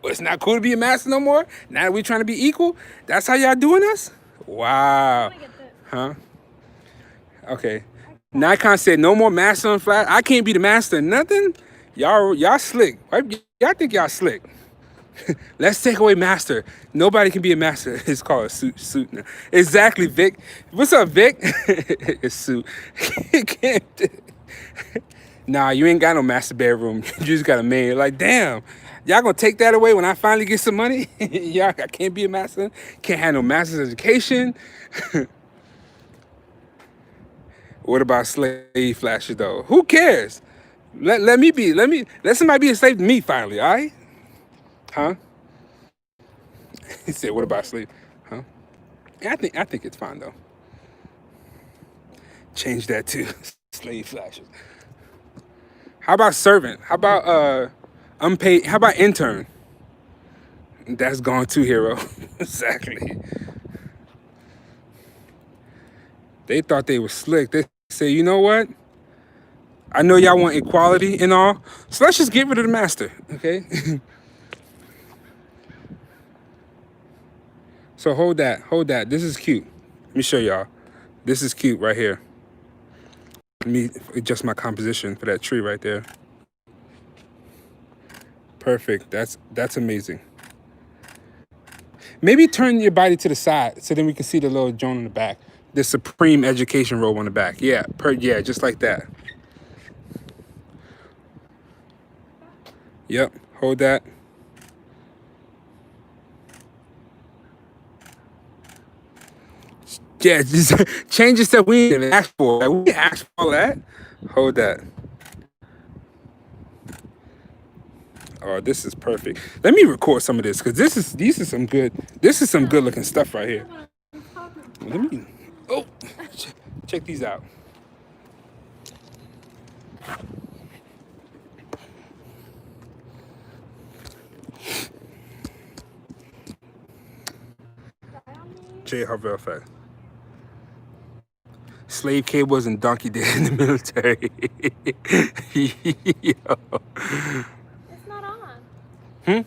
Speaker 1: It's not cool to be a master no more? Now that we trying to be equal? That's how y'all doing us? Wow. Huh? Okay. Nikon said no more master on flash. I can't be the master of nothing? Y'all slick. Y'all think y'all slick. Let's take away master. Nobody can be a master. It's called a suit now. Exactly, Vic. What's up, Vic? It's suit. Nah, you ain't got no master bedroom. You just got a maid. Like, damn. Y'all gonna take that away when I finally get some money? Y'all, I can't be a master. Can't have no master's education. What about slave flashes though? Who cares? Let somebody be a slave to me finally, all right? Huh? He said, what about slave? Huh? Yeah, I think it's fine though. Change that to slave flashes. How about servant? How about unpaid? How about intern? That's gone too, hero. Exactly. They thought they were slick. They say, you know what? I know y'all want equality and all, so let's just get rid of the master, okay? So hold that. This is cute. Let me show y'all. This is cute right here. Let me adjust my composition for that tree right there. Perfect. That's amazing. Maybe turn your body to the side so then we can see the little drone in the back. The Supreme Education robe on the back. Yeah, just like that. Yep, hold that. Yeah, just change the stuff we didn't ask for. Like, we didn't ask for all that. Hold that. Oh, this is perfect. Let me record some of this because this is some good looking stuff right here. Let me check these out. J. Harvell effect. Slave cables and donkey did in the military. Yo.
Speaker 2: It's not on.
Speaker 1: Hmm?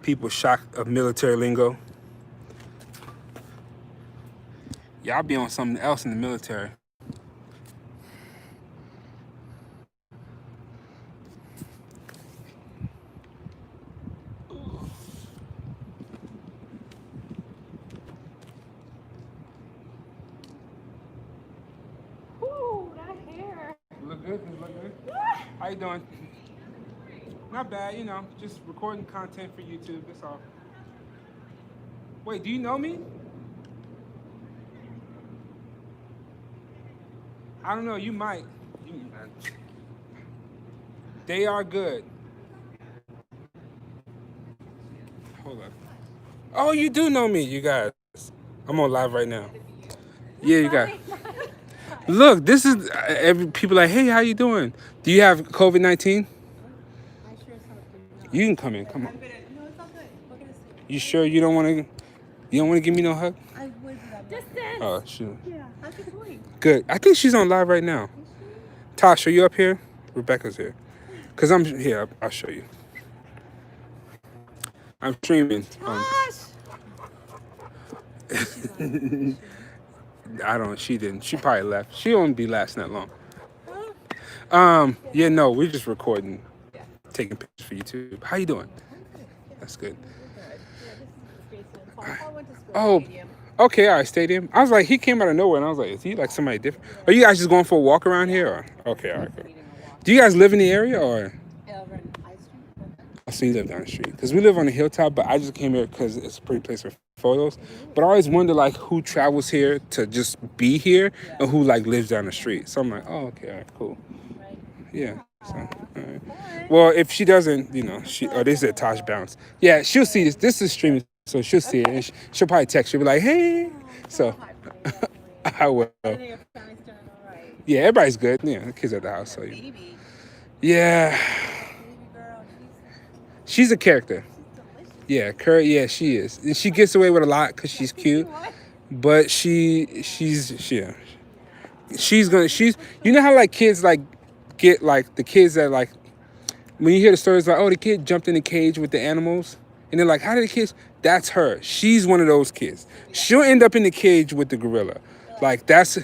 Speaker 1: People shocked of military lingo. Y'all be on something else in the military.
Speaker 2: Ooh, that hair.
Speaker 1: Look good? Look good? How you doing? Not bad, you know, just recording content for YouTube, that's all. Wait, do you know me? I don't know, you might. They are good. Hold up. Oh, you do know me, you guys. I'm on live right now. Yeah, you guys. Look, this is people like, hey, how you doing? Do you have COVID-19? You can come in. Come on.
Speaker 3: No, it's all good. Look at this.
Speaker 1: You sure you don't want to give me no hug?
Speaker 3: I would love that.
Speaker 2: Distance.
Speaker 1: Oh, shoot.
Speaker 3: Yeah, how's it going?
Speaker 1: Good. I think she's on live right now. Tosh, are you up here? Rebecca's here. Because I'm here. I'll show you. I'm streaming. She didn't. She probably left. She won't be lasting that long. Yeah, no, we're just recording, taking pictures for YouTube. How you doing? That's good. Okay, all right, stadium. I was like, he came out of nowhere, and I was like, is he like somebody different? Are you guys just going for a walk around here? Or? Okay, all right, cool. Do you guys live in the area, or?
Speaker 3: Over in High Street.
Speaker 1: I see you live down the street. Because we live on a hilltop, but I just came here because it's a pretty place for photos. But I always wonder, like, who travels here to just be here and who, like, lives down the street. So I'm like, oh, okay, all right, cool.
Speaker 3: Right.
Speaker 1: Yeah. So, all right. Well, if she doesn't, you know, oh, this is a Tosh bounce. Yeah, she'll see this. This is streaming, so she'll see it. And she'll probably text. She'll be like, hey. So I will.
Speaker 3: I know your family's doing all right.
Speaker 1: Yeah, everybody's good. Yeah, the kids at the house. So,
Speaker 3: Baby.
Speaker 1: yeah.
Speaker 3: Baby girl.
Speaker 1: She's a character.
Speaker 3: She's delicious.
Speaker 1: Yeah, yeah, she is. And she gets away with a lot because she's cute.
Speaker 3: What?
Speaker 1: But she's you know how like kids like get like the kids that like when you hear the stories like, oh, the kid jumped in the cage with the animals and they're like, how did the kids? That's her. She's one of those kids. She'll end up in the cage with the gorilla. Like that's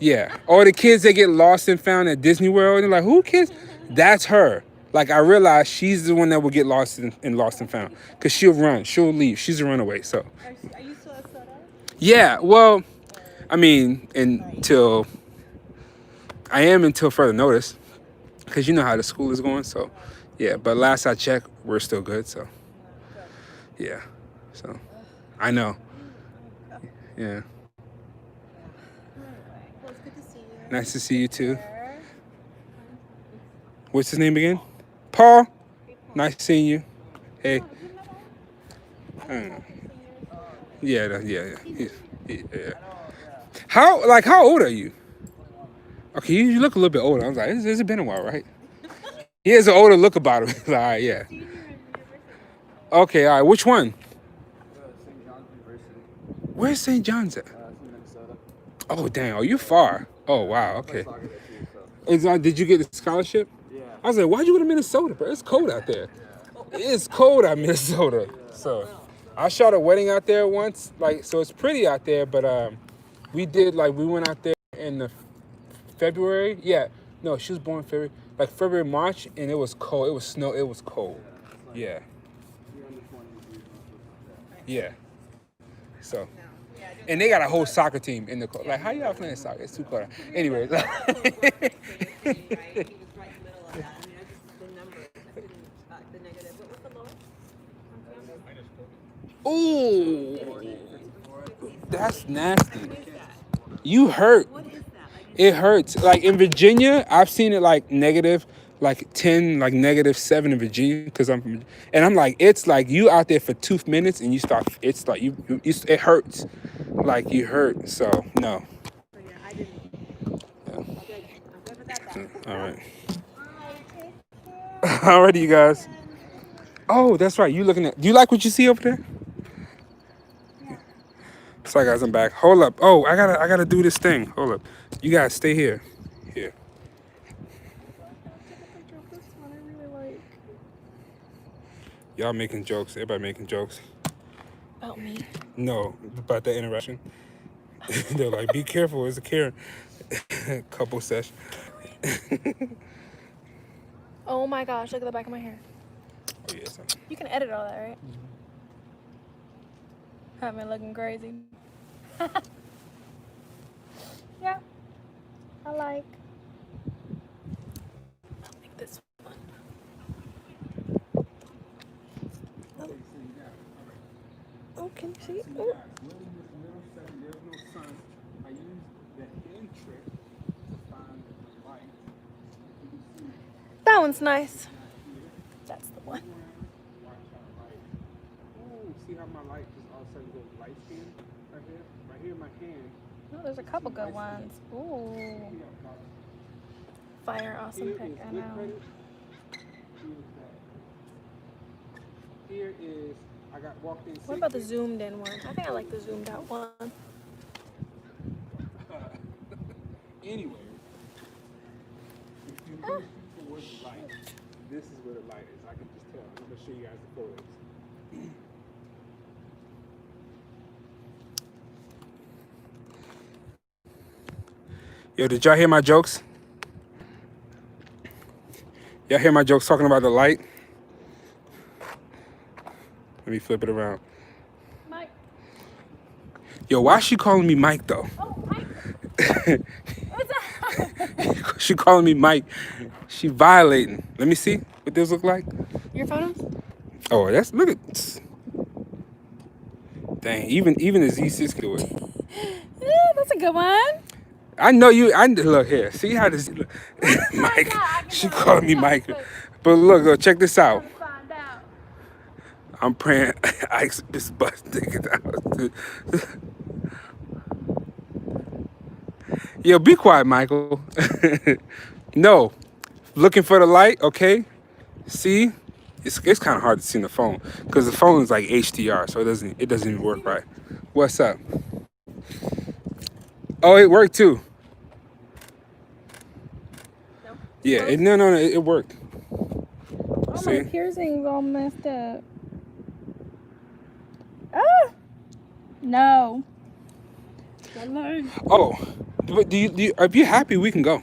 Speaker 1: yeah. Or the kids that get lost and found at Disney World and they're like, who kids? That's her. Like I realize she's the one that will get lost and lost and found because she'll run, she'll leave. She's a runaway. So
Speaker 3: Are you still a soda?
Speaker 1: yeah, well, I mean, until further notice, because you know how the school is going. So, yeah. But last I checked, we're still good. So, yeah. So, I know. Yeah.
Speaker 3: Well, it's good to see you.
Speaker 1: Nice to see you too. What's his name again? Paul. Nice seeing you. Hey. Yeah. Yeah. How old are you? Okay, you look a little bit older. I was like, it's been a while, right? He has an older look about him. All right, yeah. Okay, all right. Which one?
Speaker 4: St. John's University.
Speaker 1: Where's St. John's at?
Speaker 4: It's in Minnesota.
Speaker 1: Oh, dang. Oh, you far. Oh, wow. Okay.
Speaker 4: Soccer there too, so.
Speaker 1: Did you get the scholarship?
Speaker 4: Yeah.
Speaker 1: I was like, why'd you go to Minnesota, bro? It's cold out there. It's cold out in Minnesota. So, I shot a wedding out there once. Like, so it's pretty out there, but we went out there in the February. Yeah. No, she was born February. Like February, March, and it was cold. It was snow. It was cold. Yeah. Yeah. So, and they got a whole soccer team in the cold. Like, how y'all playing soccer? It's too cold. Anyway.
Speaker 3: He was right in the middle of that. I mean, I just the numbers. I couldn't the negative. What was the lowest?
Speaker 1: Ooh, that's nasty. You hurt.
Speaker 3: What is that? Like,
Speaker 1: It hurts. Like in Virginia, I've seen it like negative, like 10, like -7 in Virginia, because I'm like, it's like you out there for 2 minutes and you start. It's like it hurts, like you hurt. So no.
Speaker 3: so yeah, I didn't.
Speaker 1: Yeah.
Speaker 3: I'm good with that.
Speaker 1: All right. Alrighty, you guys. Oh, that's right. You looking at? Do you like what you see over there? Sorry, guys, I'm back. Hold up. Oh, I gotta do this thing. Hold up. You guys stay here. Here.
Speaker 2: This one I really like.
Speaker 1: Y'all making jokes. Everybody making jokes.
Speaker 2: About me.
Speaker 1: No, about that interaction. They're like, be careful. It's a Karen. Couple session.
Speaker 2: Oh my gosh, look at the back of my hair.
Speaker 1: Oh, yes.
Speaker 2: You can edit all that, right? Have me looking crazy. Yeah. I like this one. Oh, can you see? Oh. That one's nice. That's the one.
Speaker 1: Ooh, see how my light just all of a sudden goes light skin right here? Right here in my hand.
Speaker 2: Oh, there's a couple good ones. Ooh. Fire, awesome pick. I know.
Speaker 1: Here is, I got walked in.
Speaker 2: What about the zoomed in one? I think I like the zoomed out one.
Speaker 1: Anyway, if you look towards the light, this is where the light is. I can just tell. I'm gonna show you guys the photos. Yo, did y'all hear my jokes? Y'all hear my jokes talking about the light? Let me flip it around.
Speaker 2: Mike.
Speaker 1: Yo, why is she calling me Mike though?
Speaker 2: Oh, Mike. What's up?
Speaker 1: She calling me Mike. She violating. Let me see what this look like.
Speaker 2: Your photos?
Speaker 1: Oh, that's look at. Dang, even the Z6 can do it.
Speaker 2: Yeah, that's a good one.
Speaker 1: I know you. I look here. See how this look. Mike. She called me Mike. But look, check this out.
Speaker 2: Find out.
Speaker 1: I'm praying Ike's this bus ticket out. Yo, be quiet, Michael. No, looking for the light. Okay. See, it's kind of hard to see in the phone because the phone is like HDR, so it doesn't even work right. What's up? Oh, it worked too.
Speaker 2: No.
Speaker 1: Yeah, no, it worked.
Speaker 2: Oh,
Speaker 1: See?
Speaker 2: my piercing's all messed up. Ah! No.
Speaker 1: Oh, but do you if you're happy, we can go.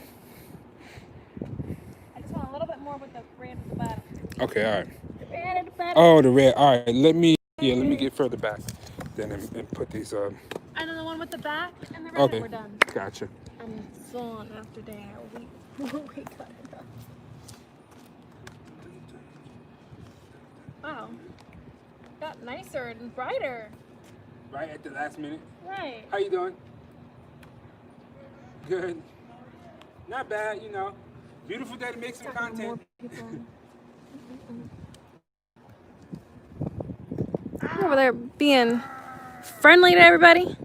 Speaker 2: I just want a little bit more with the red at the bottom.
Speaker 1: Okay, all right.
Speaker 2: The red at the bottom.
Speaker 1: Oh, the red. All right, let me get further back, then and put these.
Speaker 2: And then the one with the back and the red,
Speaker 1: Okay,
Speaker 2: we're done.
Speaker 1: gotcha.
Speaker 2: I'm gone after day. We got it done. Wow. Got nicer and brighter.
Speaker 1: Right at the last minute.
Speaker 2: Right.
Speaker 1: How you doing? Good. Not bad, you know. Beautiful day to make some content.
Speaker 2: Over there being friendly to everybody.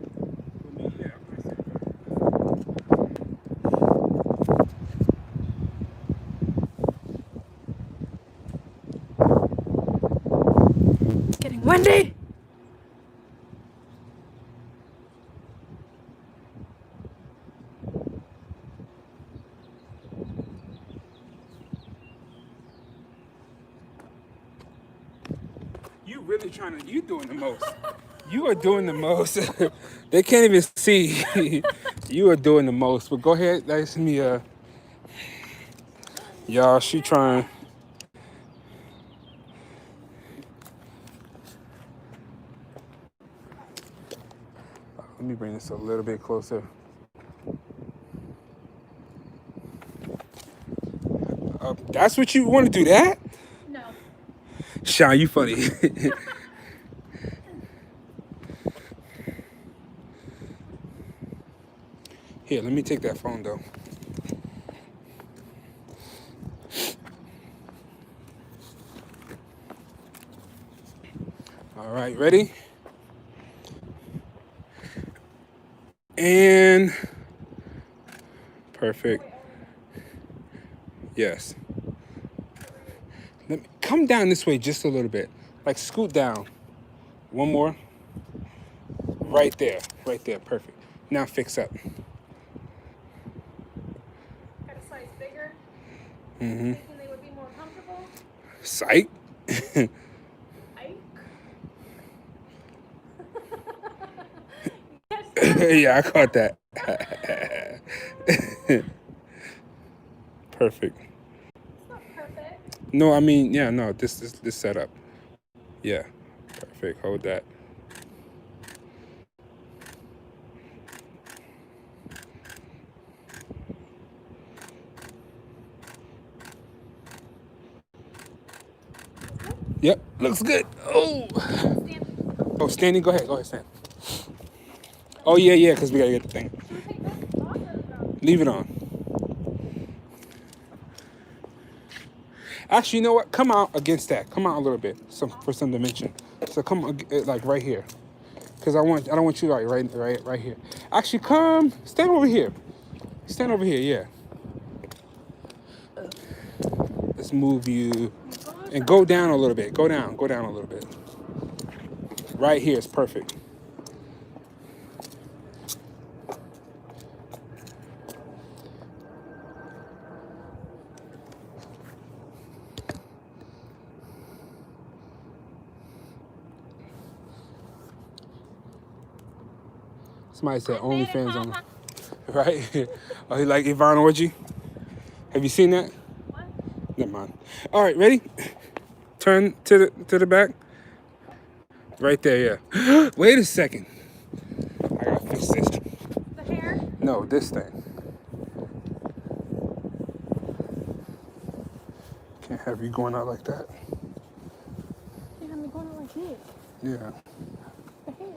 Speaker 2: It's getting windy.
Speaker 1: You really you doing the most. You are doing the most. They can't even see. You are doing the most. But go ahead, that's me. Y'all, she trying. Let me bring this a little bit closer. That's what you want to do, that?
Speaker 2: No.
Speaker 1: Sean, you funny. Here, let me take that phone though. All right, ready? And perfect. Yes. Let me come down this way just a little bit. Like scoot down. One more. Right there. Right there. Perfect. Now fix up.
Speaker 2: Got a size bigger.
Speaker 1: Mm-hmm.
Speaker 2: Thinking they would be more comfortable.
Speaker 1: Psych. Yeah, I caught that. Perfect.
Speaker 2: It's not perfect.
Speaker 1: No, I mean, yeah, no, this setup. Yeah, perfect. Hold that. Yep, looks good. Oh. Oh, standing. Go ahead, stand. Oh yeah, because we gotta get the thing.
Speaker 2: Should we take this off or no?
Speaker 1: Leave it on. Actually, you know what? Come out against that. Come out a little bit, for some dimension. So come like right here, because I don't want you like right here. Actually, stand over here. Stand over here, yeah. Let's move you and go down a little bit. Go down a little bit. Right here is perfect. Somebody said OnlyFans on, right? Oh, you like Yvonne Orgy? Have you seen that?
Speaker 2: What?
Speaker 1: Never mind. All right, ready? Turn to the back. Right there, yeah. Wait a second. No, this thing. Can't have you going out like that.
Speaker 2: You have me going out like this.
Speaker 1: Yeah.
Speaker 2: The hair.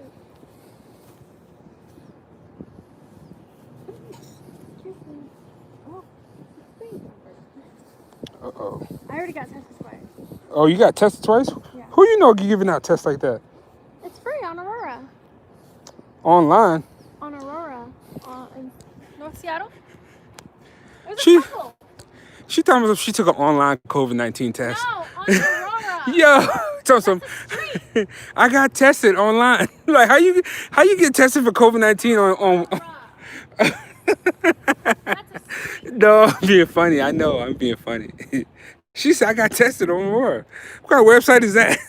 Speaker 1: Uh-oh.
Speaker 2: I already got tested twice.
Speaker 1: Oh, you got tested twice?
Speaker 2: Yeah.
Speaker 1: Who you know giving out tests like that?
Speaker 2: It's free on Aurora.
Speaker 1: Online?
Speaker 2: On Aurora. In North Seattle. There's
Speaker 1: She-
Speaker 2: a couple.
Speaker 1: She told me she took an online COVID-19 test.
Speaker 2: No, on Aurora.
Speaker 1: Yo, tell some. I got tested online. Like how you get tested for COVID-19 on
Speaker 2: That's a street.
Speaker 1: No, I'm being funny. I know I'm being funny. She said I got tested on Aurora. What kind of website is that?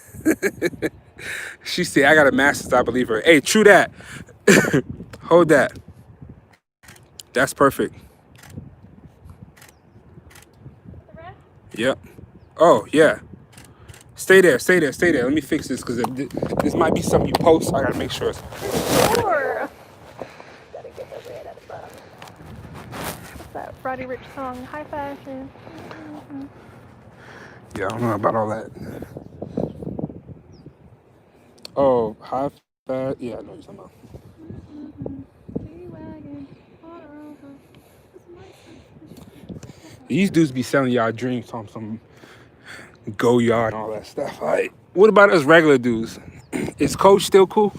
Speaker 1: She said I got a master's. I believe her. Hey, true that. Hold that. That's perfect.
Speaker 2: The red?
Speaker 1: Yep. Oh yeah. Stay there. Stay there. Stay there. Let me fix this because this might be something you post. I gotta make sure.
Speaker 2: Sure. Gotta get the red at the bottom. What's that Roddy Ricch song? High fashion.
Speaker 1: Yeah, I don't know about all that. Oh, high fat. Yeah, I know what you're talking about.
Speaker 2: G-Wagon.
Speaker 1: These dudes be selling y'all drinks on some go yard and all that stuff. All right. What about us regular dudes? Is Coach still cool?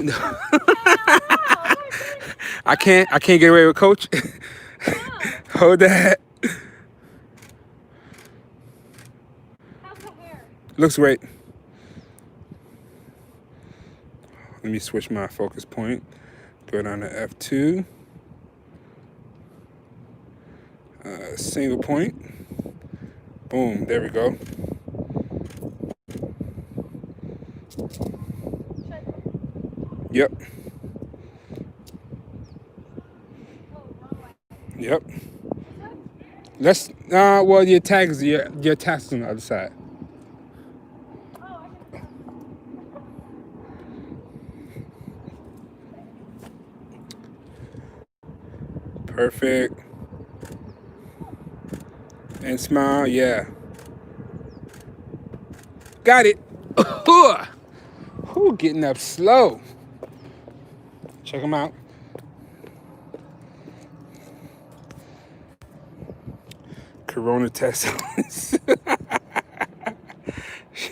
Speaker 1: I can't get away with Coach. Hold that.
Speaker 2: How's the hair?
Speaker 1: Looks great. Let me switch my focus point. Go down to F2. Single point. Boom. There we go. Yep. Yep. Let's well your tags your tags on the other side. Perfect. And smile, yeah. Got it. Who getting up slow? Check them out. Corona test.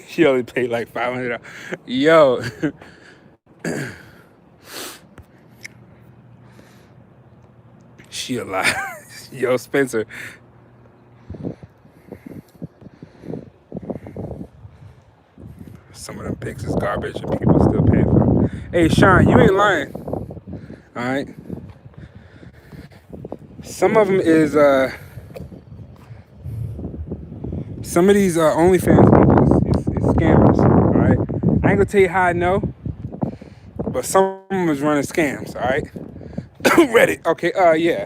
Speaker 1: She only paid like $500. Yo. She alive. Yo, Spencer. Some of them pics is garbage and people still paying for it. Hey, Sean, you ain't lying. All right. Some of them is some of these OnlyFans people is scammers. All right. I ain't gonna tell you how I know, but some of them is running scams. All right. Reddit. Okay. Yeah.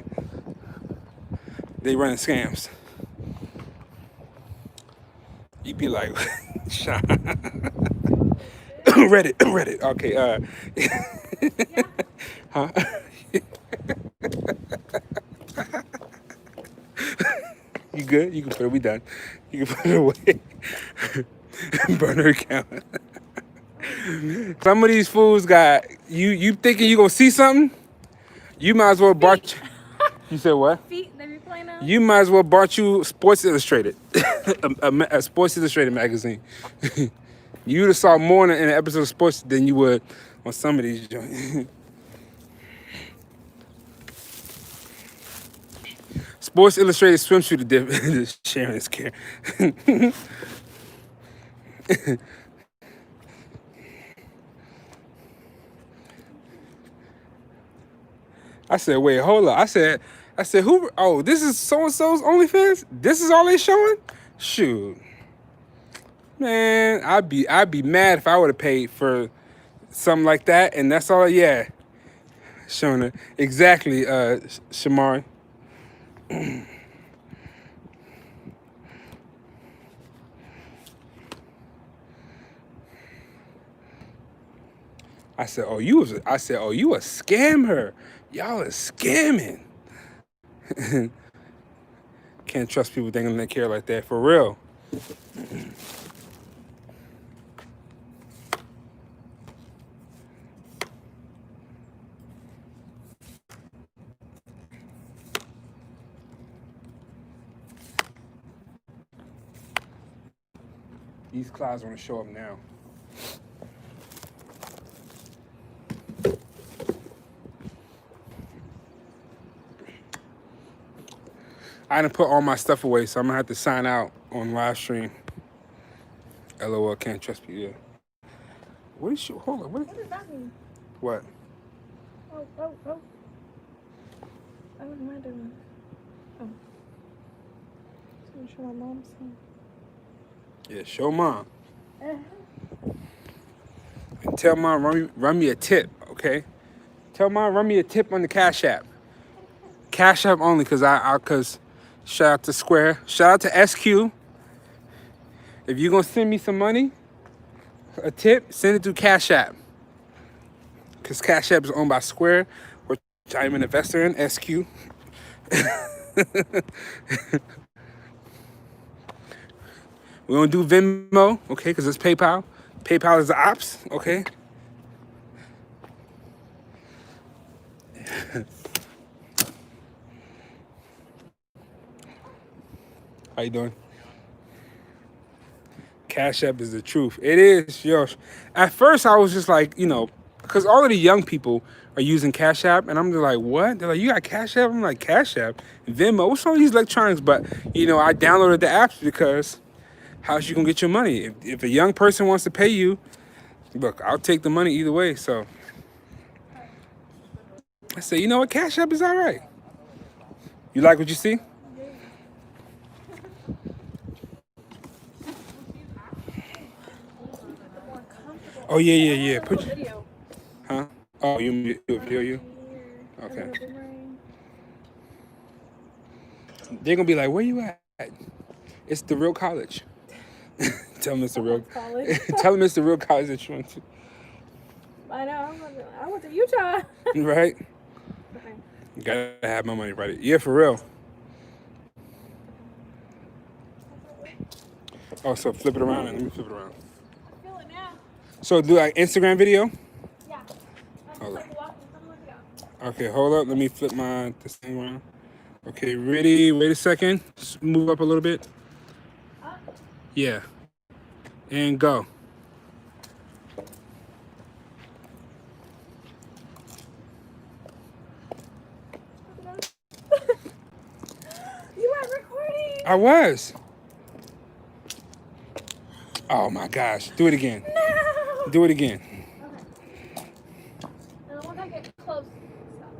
Speaker 1: They running scams. You be like, Sean. Reddit. Okay. Huh? You good? You can put it. We done. You can put it away. Burn her account. Some of these fools got you thinking you gonna see something? You might as well bought. You said what?
Speaker 2: Feet, they be playing now?
Speaker 1: You might as well bought you Sports Illustrated, a Sports Illustrated magazine. You would have saw more in an episode of Sports than you would on some of these joints. Sports Illustrated swimsuit edition. Sharon is care. I said, wait, hold up. I said, who? Oh, this is so and so's OnlyFans. This is all they showing? Shoot, man, I'd be mad if I would have paid for something like that, and that's all. Yeah, showing it exactly, Shamari. I said, oh, you a scammer. Y'all are scamming. Can't trust people thinking they care like that. For real. These clouds want to show up now. I didn't put all my stuff away, so I'm gonna have to sign out on live stream. LOL, can't trust people. Yeah. What is she? Hold on.
Speaker 2: What does that mean?
Speaker 1: What?
Speaker 2: Oh. I wouldn't mind doing. Oh. Just gonna show my mom some.
Speaker 1: Yeah, show mom. And tell mom run me a tip, okay? Tell mom run me a tip on the Cash App. Cash App only, cause shout out to Square, shout out to SQ. If you're gonna send me some money, a tip, send it through Cash App. Cause Cash App is owned by Square, which I'm an investor in, SQ. We don't do Venmo, okay, because it's PayPal. PayPal is the ops, okay? How you doing? Cash App is the truth. It is, yo. At first, I was just like, because all of the young people are using Cash App, and I'm just like, what? They're like, you got Cash App? I'm like, Cash App? Venmo? What's all these electronics? But, I downloaded the apps because how's you gonna get your money? If a young person wants to pay you, look, I'll take the money either way. So I say, you know what? Cash App is all right. You like what you see? Oh, yeah. Put your...
Speaker 2: Video.
Speaker 1: Huh? Oh, you do a video, you? Okay. They're gonna be like, where you at? It's the real college. Tell them it's the real
Speaker 2: college.
Speaker 1: Tell them it's the real college that you went to.
Speaker 2: I know. I went to Utah.
Speaker 1: Right?
Speaker 2: Okay.
Speaker 1: Gotta have my money ready. Yeah, for real. Oh, so flip it around and let me flip it around.
Speaker 2: I feel it now.
Speaker 1: So do like Instagram video?
Speaker 2: Yeah.
Speaker 1: Hold
Speaker 2: Like
Speaker 1: on.
Speaker 2: walking, something like that.
Speaker 1: Okay, hold up. Let me flip this thing around. Okay, ready? Wait a second. Move up a little bit.
Speaker 2: Up.
Speaker 1: Yeah. And go.
Speaker 2: You weren't recording.
Speaker 1: I was. Oh my gosh. Do it again.
Speaker 2: No.
Speaker 1: Do it again.
Speaker 2: Okay. And once I get close, stop.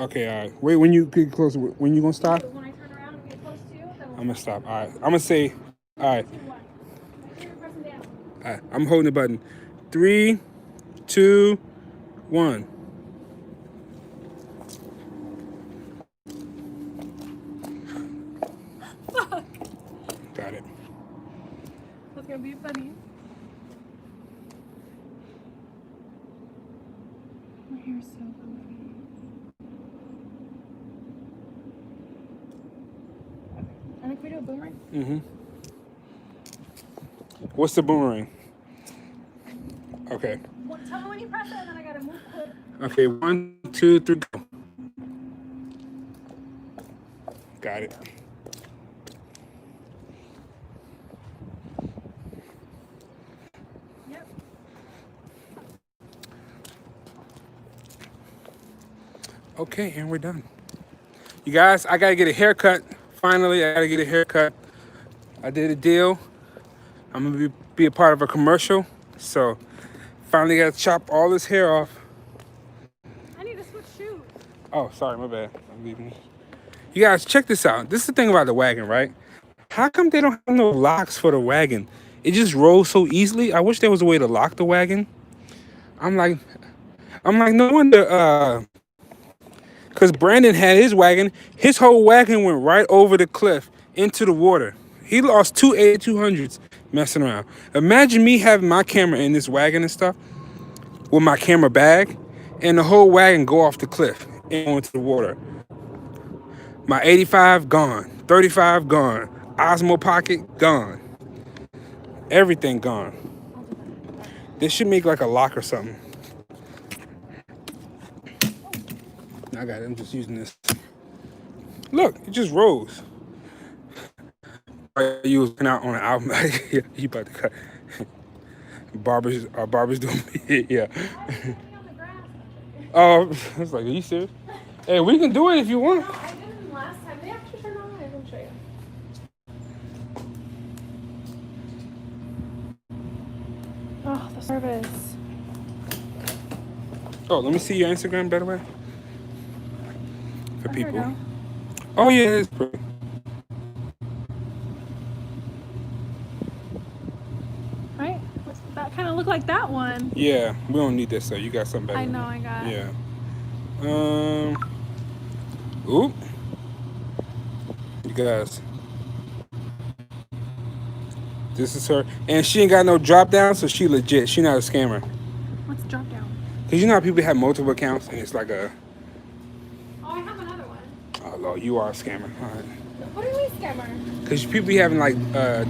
Speaker 1: Okay, all right. Wait, when you get closer, when you gonna stop?
Speaker 2: When I turn around and get close to you, then
Speaker 1: I'm gonna stop. All right. I'm gonna say, all right.
Speaker 2: 2, 1. My finger pressing down.
Speaker 1: All right. I'm holding the button. 3, 2, 1.
Speaker 2: Fuck.
Speaker 1: Got it.
Speaker 2: That's gonna be funny. My hair's so goofy. And if we do a boomerang?
Speaker 1: Mm-hmm. What's the boomerang? Okay.
Speaker 2: Well, tell me when you press it, and then I gotta move quick.
Speaker 1: Okay, 1, 2, 3, go. Got it.
Speaker 2: Yep.
Speaker 1: Okay, and we're done. You guys, I gotta get a haircut. Finally, I gotta get a haircut. I did a deal. I'm gonna be a part of a commercial. So, finally gotta chop all this hair off.
Speaker 2: I need to switch shoes.
Speaker 1: Oh, sorry, my bad. I'm leaving. You guys, check this out. This is the thing about the wagon, right? How come they don't have no locks for the wagon? It just rolls so easily. I wish there was a way to lock the wagon. I'm like, no wonder, because Brandon had his wagon. His whole wagon went right over the cliff into the water. He lost 2 A200s messing around. Imagine me having my camera in this wagon and stuff with my camera bag and the whole wagon go off the cliff and go into the water. My 85 gone. 35 gone. Osmo Pocket gone. Everything gone. This should make like a lock or something. I got it. I'm just using this. Look, it just rose. You was looking out on an album. Yeah, you about to cut. Our barbers doing it. Yeah. Oh, I was like, are you serious? Hey, we can do it if you want.
Speaker 2: No, I did them last time. They actually turned on. I can show you. Oh, the service.
Speaker 1: Oh, let me see your Instagram, by the way. For
Speaker 2: Oh, here we
Speaker 1: people.
Speaker 2: go.
Speaker 1: Oh yeah, it's pretty.
Speaker 2: Right? That kind of looked like that one.
Speaker 1: Yeah, we don't need this, so you got something better.
Speaker 2: I know, I got.
Speaker 1: Yeah. Oop. You guys. This is her, and she ain't got no drop down, so she legit. She not a scammer.
Speaker 2: What's drop down?
Speaker 1: Cause you know how people have multiple accounts, and it's like a.
Speaker 2: Oh, I have another one.
Speaker 1: Oh Lord, you are a scammer. All right.
Speaker 2: What do you mean scammer?
Speaker 1: Cause people be having like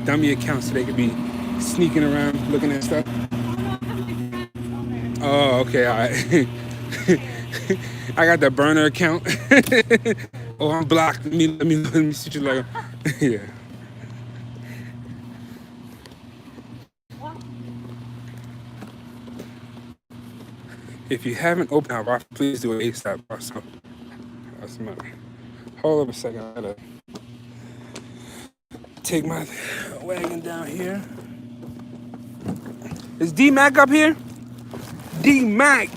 Speaker 1: dummy accounts, so they could be sneaking around looking at stuff. Oh, okay, all right. I got the burner account. Oh, I'm blocked. Let me see you like. Yeah. If you haven't opened our box, please do it ASAP. Also, that's my. Hold up a second. I gotta take my wagon down here. Is D Mac up here? D Mac.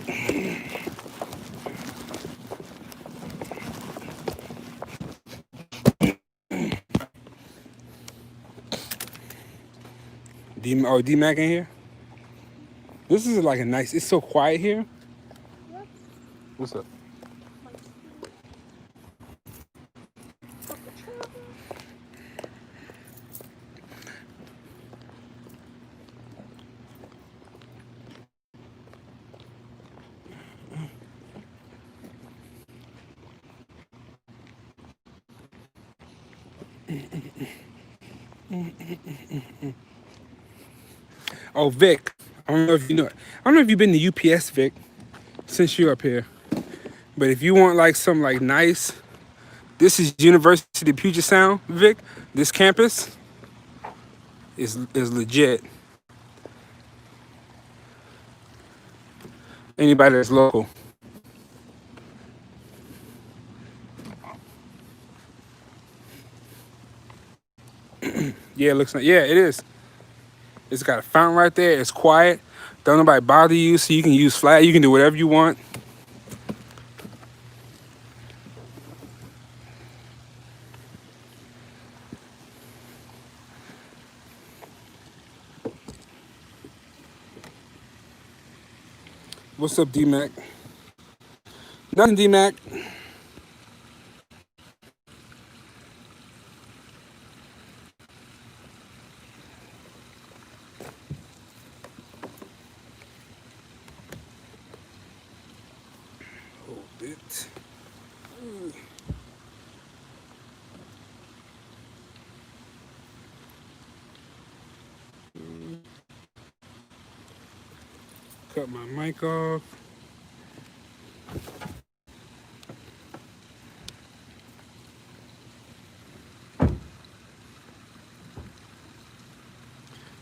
Speaker 1: D Mac in here? This is like a nice. It's so quiet here. What's up? Oh, Vic. I don't know if you know. I don't know if you've been to UPS, Vic, since you're up here. But if you want like some like nice, this is University of Puget Sound, Vic. This campus is legit. Anybody that's local. Yeah, it looks like, yeah, it is. It's got a fountain right there. It's quiet. Don't nobody bother you, so you can use flat. You can do whatever you want. What's up, D-Mac? Nothing, D-Mac. Hold it. Cut my mic off.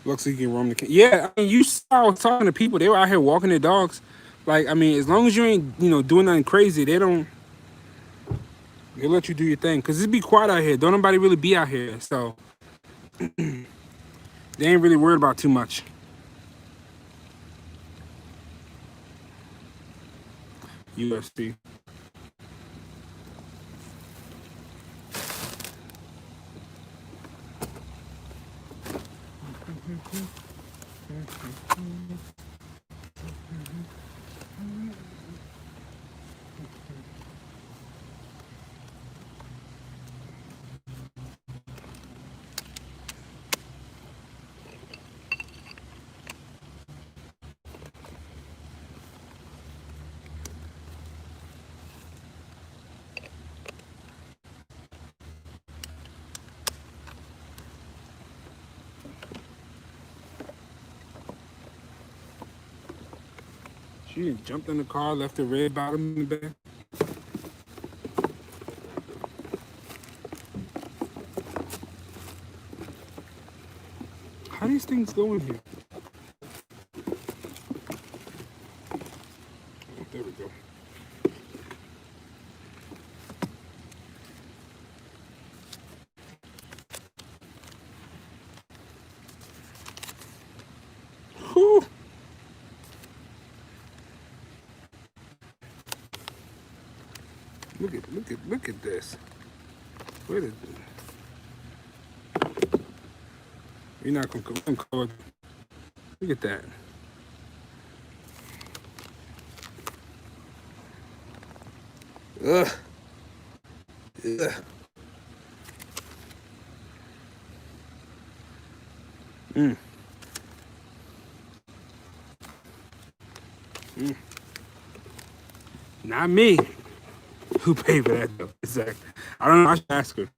Speaker 1: Looks like you can roam the yeah, I mean, you saw I was talking to people. They were out here walking their dogs. Like, I mean, as long as you ain't, doing nothing crazy, they let you do your thing. Cause it be quiet out here. Don't nobody really be out here. So they ain't really worried about too much. USD. She jumped in the car, left the red bottom in the bag. How these things go in here? Oh, there we go. Whew. Look at this. Where did you're not gonna come? Look at that. Ugh. Ugh. Mm. Mm. Not me. Who paid for that though? Exactly. I don't know. I should ask her.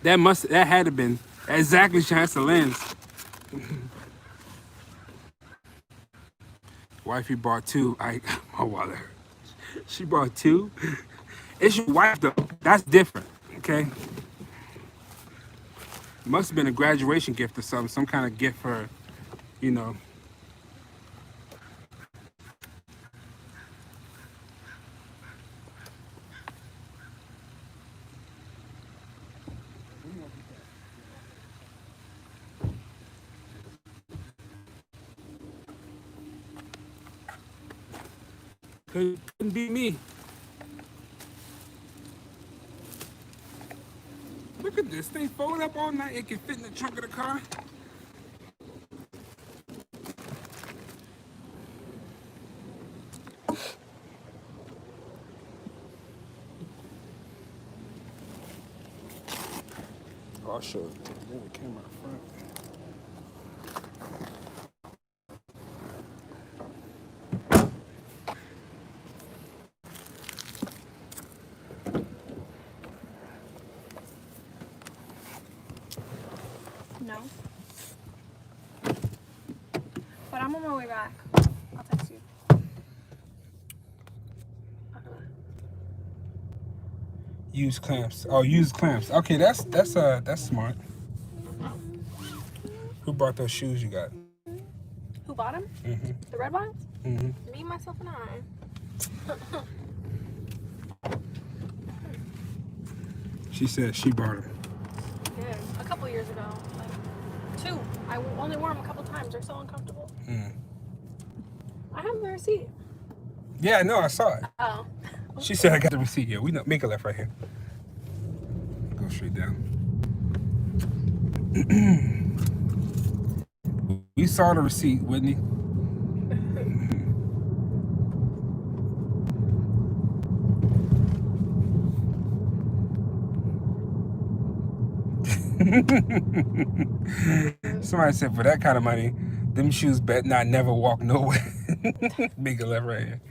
Speaker 1: That had to been exactly. She has the lens. Wifey bought two. My wallet hurt. She bought two. It's your wife though. That's different. Okay. Must have been a graduation gift or something. Some kind of gift for her, you know. Couldn't be me. Look at this thing, fold up all night. It can fit in the trunk of the car. Oh, I'll show you. There's a camera up front.
Speaker 2: No. But I'm on my way back. I'll text you.
Speaker 1: Use clamps. Oh, use clamps. Okay, that's smart. Who brought those shoes you got?
Speaker 2: Who bought them?
Speaker 1: Mm-hmm.
Speaker 2: The red ones?
Speaker 1: Mm-hmm.
Speaker 2: Me, myself, and I.
Speaker 1: She said she bought them.
Speaker 2: Yeah, a couple years ago. Like 2. I only wore them a couple times. They're so uncomfortable.
Speaker 1: Mm.
Speaker 2: I have the receipt.
Speaker 1: Yeah, no, I saw it.
Speaker 2: Oh.
Speaker 1: She said I got the receipt. Yeah, we know. Make a left right here. Go straight down. We saw the receipt, Whitney. Somebody said for that kind of money, them shoes bet not never walk nowhere. Make a left right here.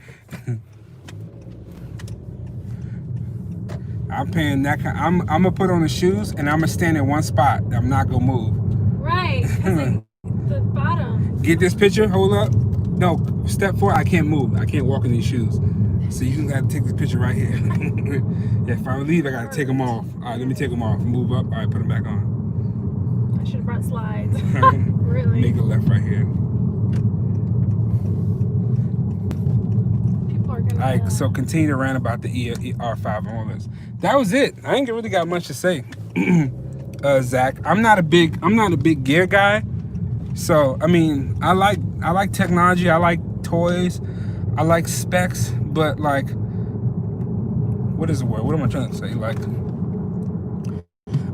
Speaker 1: I'm paying that kind. I'm gonna put on the shoes and I'm gonna stand in one spot. I'm not gonna move.
Speaker 2: Right. 'Cause like, the bottom.
Speaker 1: Get this picture. Hold up. No, step forward. I can't move. I can't walk in these shoes. So you gotta take this picture right here. Yeah, if I leave, I gotta take them off. All right, let me take them off. Move up. All right, put them back on.
Speaker 2: I should have brought slides. Really?
Speaker 1: Make a left right here.
Speaker 2: People are gonna.
Speaker 1: All right, so continue to rant about the EOS-R5 and all this. That was it. I ain't really got much to say. Zach, I'm not a big gear guy. So I mean, I like technology. I like toys. I like specs. But like, what is the word? What am I trying to say? Like,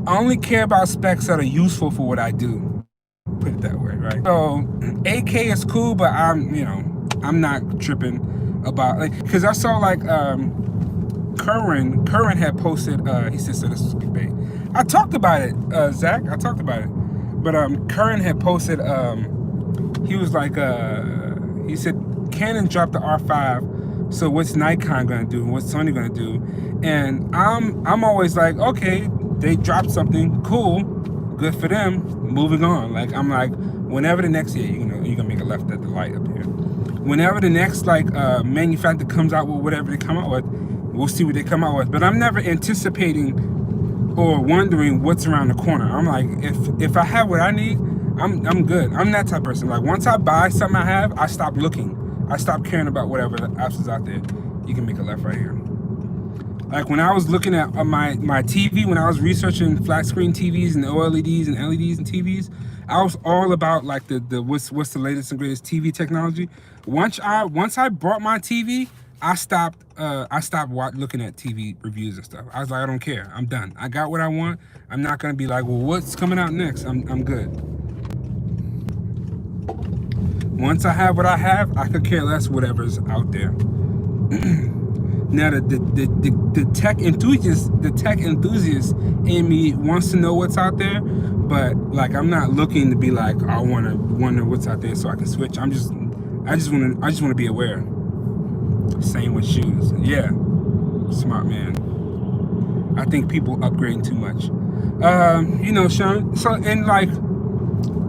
Speaker 1: I only care about specs that are useful for what I do. Put it that way, right? So, AK is cool, but I'm not tripping about like, because I saw like Curran had posted. He said, "So this is bait." I talked about it, Zach. I talked about it, but Curran had posted. He was like, he said Canon dropped the R5 So what's Nikon gonna do? What's Sony gonna do? And I'm always like, okay, they dropped something cool, good for them. Moving on. Like I'm like, whenever the next year, you know, you're gonna make a left at the light up here. Whenever the next like manufacturer comes out with whatever they come out with, we'll see what they come out with. But I'm never anticipating or wondering what's around the corner. I'm like, if I have what I need, I'm good. I'm that type of person. Like once I buy something I have, I stop looking. I stop caring about whatever else is out there. You can make a left right here. Like when I was looking at my TV, when I was researching flat screen TVs and OLEDs and LEDs and TVs, I was all about like the what's the latest and greatest TV technology. Once I bought my TV, I stopped looking at TV reviews and stuff. I was like, I don't care. I'm done. I got what I want. I'm not gonna be like, well, what's coming out next? I'm good. Once I have what I have, I could care less whatever's out there. Now the tech enthusiast in me wants to know what's out there, but like I'm not looking to be like I want to wonder what's out there so I can switch. I just want to be aware. Same with shoes. Yeah, smart man. I think people upgrading too much. You know, Sean. So and like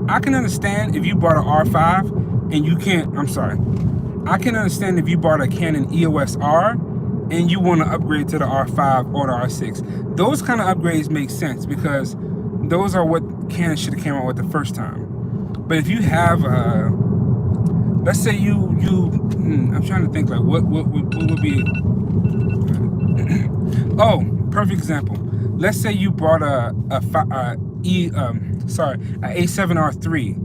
Speaker 1: I can understand if you bought an R5 and you can't. I'm sorry. I can understand if you bought a Canon EOS-R and you want to upgrade to the R5 or the R6. Those kind of upgrades make sense because those are what Canon should have came out with the first time. But if you have, let's say I'm trying to think like what would be. Oh, perfect example. Let's say you bought a A7R3.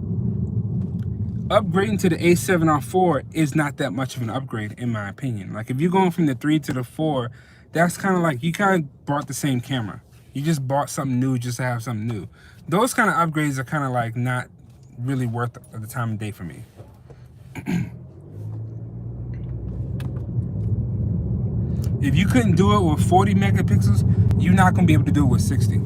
Speaker 1: Upgrading to the A7R4 is not that much of an upgrade, in my opinion. Like, if you're going from the 3 to the 4, that's kind of like, you kind of bought the same camera. You just bought something new just to have something new. Those kind of upgrades are kind of like not really worth the time of day for me. If you couldn't do it with 40 megapixels, you're not going to be able to do it with 60.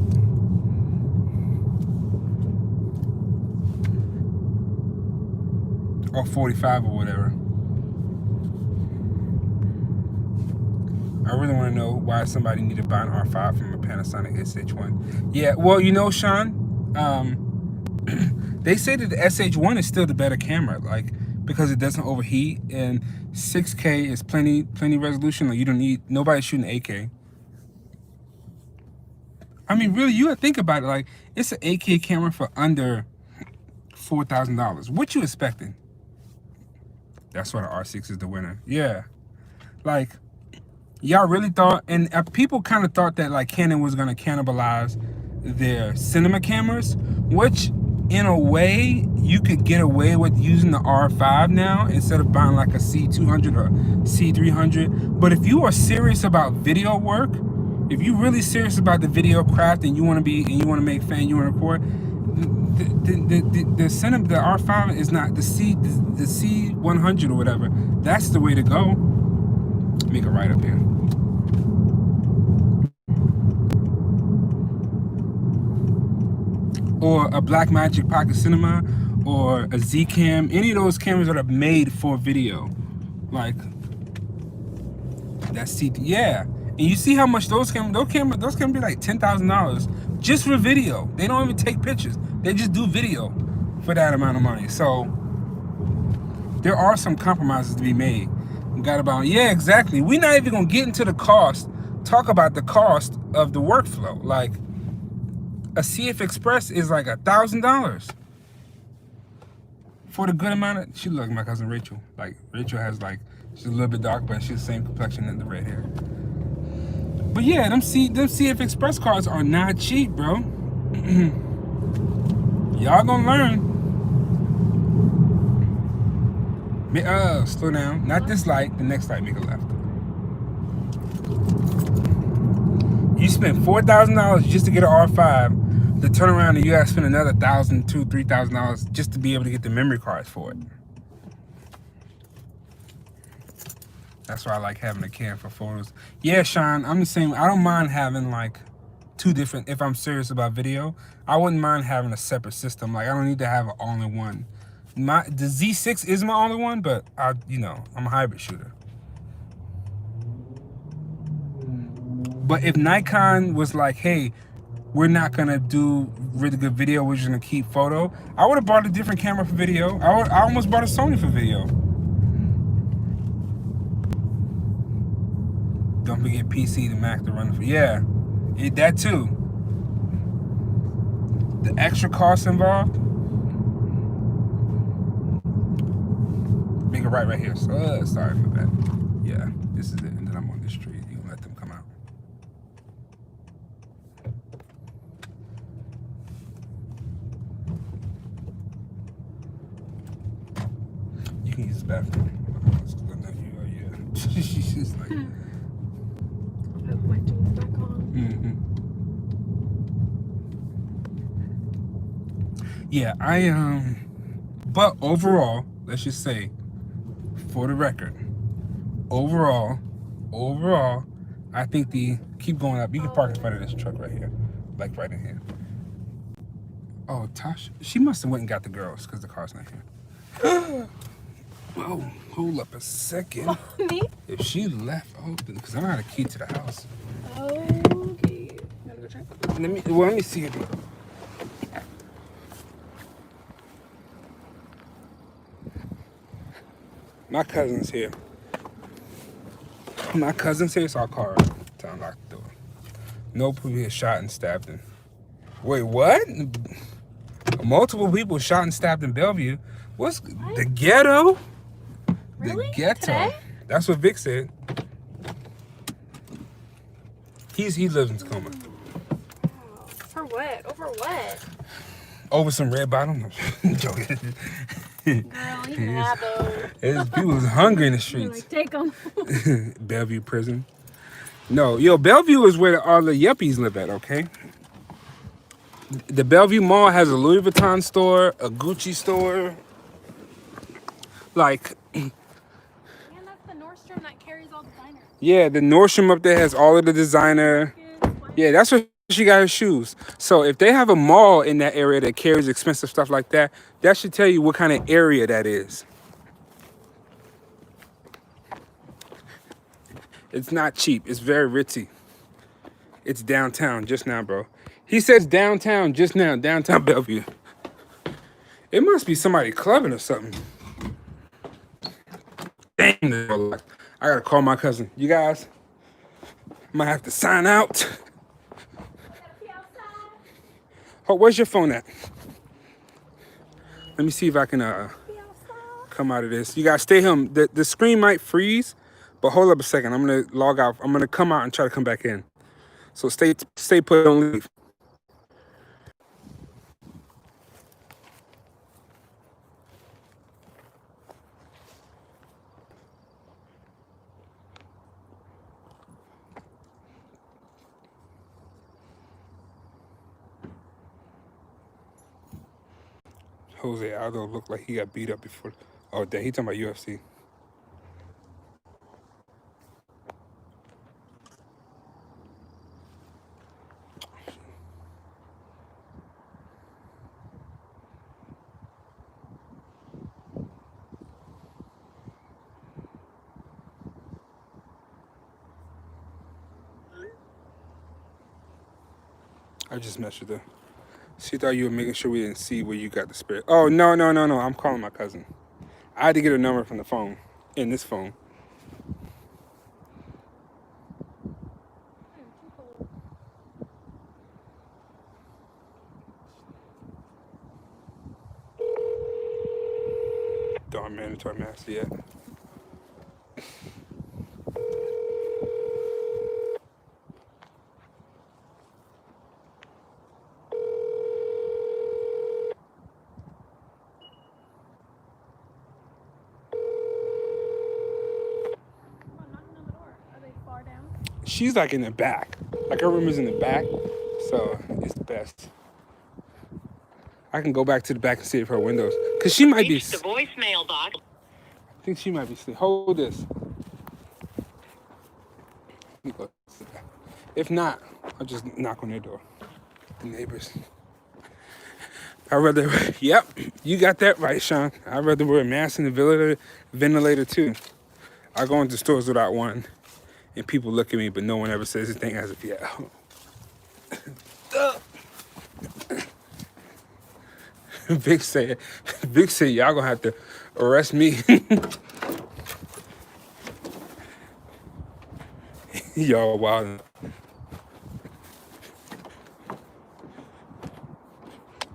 Speaker 1: Or 45 or whatever. I really want to know why somebody needed to buy an R5 from a Panasonic SH1. Yeah, well, you know, Sean, they say that the SH1 is still the better camera, like, because it doesn't overheat and 6K is plenty resolution. Like, you don't need, nobody's shooting 8K. I mean, really, you gotta think about it. Like, it's an 8K camera for under $4,000. What you expecting? That's why the R6 is the winner. Yeah. Like, y'all really thought, and people kind of thought that, like, Canon was going to cannibalize their cinema cameras, which, in a way, you could get away with using the R5 now instead of buying, like, a C200 or C300. But if you are serious about video work, if you're really serious about the video craft and you want to make fan, you want to record, the cinema, the R5 is not the C100 or whatever. That's the way to go. Make it right up here. Or a Blackmagic Pocket Cinema, or a Z-Cam. Any of those cameras that are made for video, like that's yeah. And you see how much those cameras be like $10,000 just for video. They don't even take pictures. They just do video for that amount of money. So there are some compromises to be made. Yeah, exactly. We're not even gonna get into the cost. Talk about the cost of the workflow. Like a CF Express is like $1,000 for the good amount of. She look like my cousin Rachel. Like Rachel has like, she's a little bit dark, but she's the same complexion and the red hair. But yeah, them CF Express cards are not cheap, bro. Y'all gonna learn. Slow down. Not this light. The next light, make a left. You spent $4,000 just to get an R5. To turn around and you gotta spend another $1,000, $2,000, $3,000 just to be able to get the memory cards for it. That's why I like having a cam for photos. Yeah, Sean, I'm the same. I don't mind having like two different, if I'm serious about video, I wouldn't mind having a separate system. Like I don't need to have an all-in-one. The Z6 is my all-in-one, but I'm a hybrid shooter. But if Nikon was like, hey, we're not gonna do really good video, we're just gonna keep photo, I would have bought a different camera for video. I almost bought a Sony for video. Don't forget PC to Mac to run for. Yeah, that too. The extra costs involved. Make it right here. So, sorry for that. Yeah, this is it. And then I'm on this street. You gonna let them come out. You can use the bathroom. I know you are, yeah. She's just like.
Speaker 2: I have my jeans back on.
Speaker 1: Yeah, but overall, let's just say, for the record, overall, I think keep going up. You can park in front of this truck right here, like right in here. Oh, Tasha, she must have went and got the girls because the car's not here. Oh, hold up a second.
Speaker 2: Me?
Speaker 1: If she left open, because I don't have a key to the house.
Speaker 2: Okay. Gotta go check.
Speaker 1: Let me see it. My cousin's here. So I'll call her to unlock the door. No people here shot and stabbed him. Wait, what? Multiple people shot and stabbed in Bellevue. What? The ghetto?
Speaker 2: Really?
Speaker 1: The ghetto.
Speaker 2: Today?
Speaker 1: That's what Vic said. He lives in Tacoma.
Speaker 2: Wow. For what? Over what?
Speaker 1: Over some red bottom. I'm joking.
Speaker 2: Girl, you mad though.
Speaker 1: People was hungry in the
Speaker 2: You're
Speaker 1: streets.
Speaker 2: like, take them.
Speaker 1: Bellevue prison. No, Bellevue is where all the yuppies live at, okay? The Bellevue Mall has a Louis Vuitton store, a Gucci store. Like,
Speaker 2: And that's the Nordstrom that carries all designers.
Speaker 1: yeah, the Nordstrom up there has all of the designer. Yeah, that's where she got her shoes. So if they have a mall in that area that carries expensive stuff like that, that should tell you what kind of area that is. It's not cheap. It's very ritzy. It's downtown just now, bro. He says downtown just now, downtown Bellevue. It must be somebody clubbing or something. Dang, I gotta call my cousin. You guys, might have to sign out. Oh, where's your phone at? Let me see if I can come out of this. You guys stay home. The screen might freeze, but hold up a second. I'm gonna log out. I'm gonna come out and try to come back in. So stay put, don't leave. Jose Aldo looked like he got beat up before. Oh, dang, he talking about UFC. I just messed with her. She thought you were making sure we didn't see where you got the spare. Oh, no. I'm calling my cousin. I had to get her number from the phone, in this phone. Darn mandatory mask, yeah. She's like in the back. Like her room is in the back. So it's best. I can go back to the back and see if her windows. Cause she might be.
Speaker 5: The voicemail box.
Speaker 1: I think she might be asleep. Hold this. If not, I'll just knock on their door. The neighbors. I'd rather, yep, you got that right, Sean. I'd rather wear a mask in the ventilator too. I go into stores without one and people look at me, but no one ever says a thing as of yet. Vic said, y'all gonna have to arrest me. Y'all wild.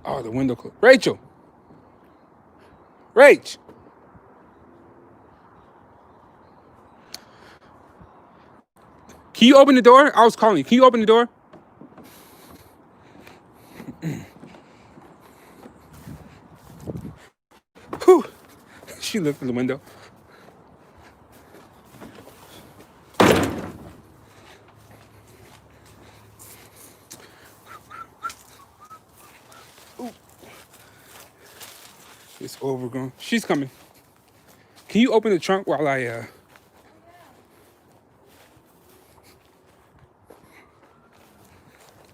Speaker 1: Oh, the window closed. Rachel. Rach. Can you open the door? I was calling you. Can you open the door? Whew. She looked in the window. Ooh. It's overgrown. She's coming. Can you open the trunk while I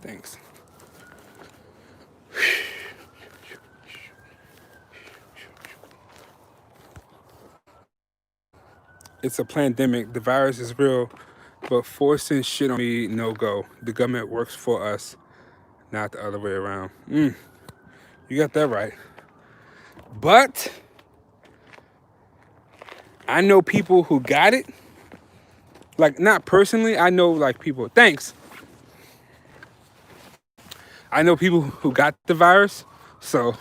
Speaker 1: Thanks. It's a pandemic. The virus is real, but forcing shit on me, no go. The government works for us, not the other way around. You got that right. But I know people who got it. Like, not personally, I know like people. Thanks. I know people who got the virus. So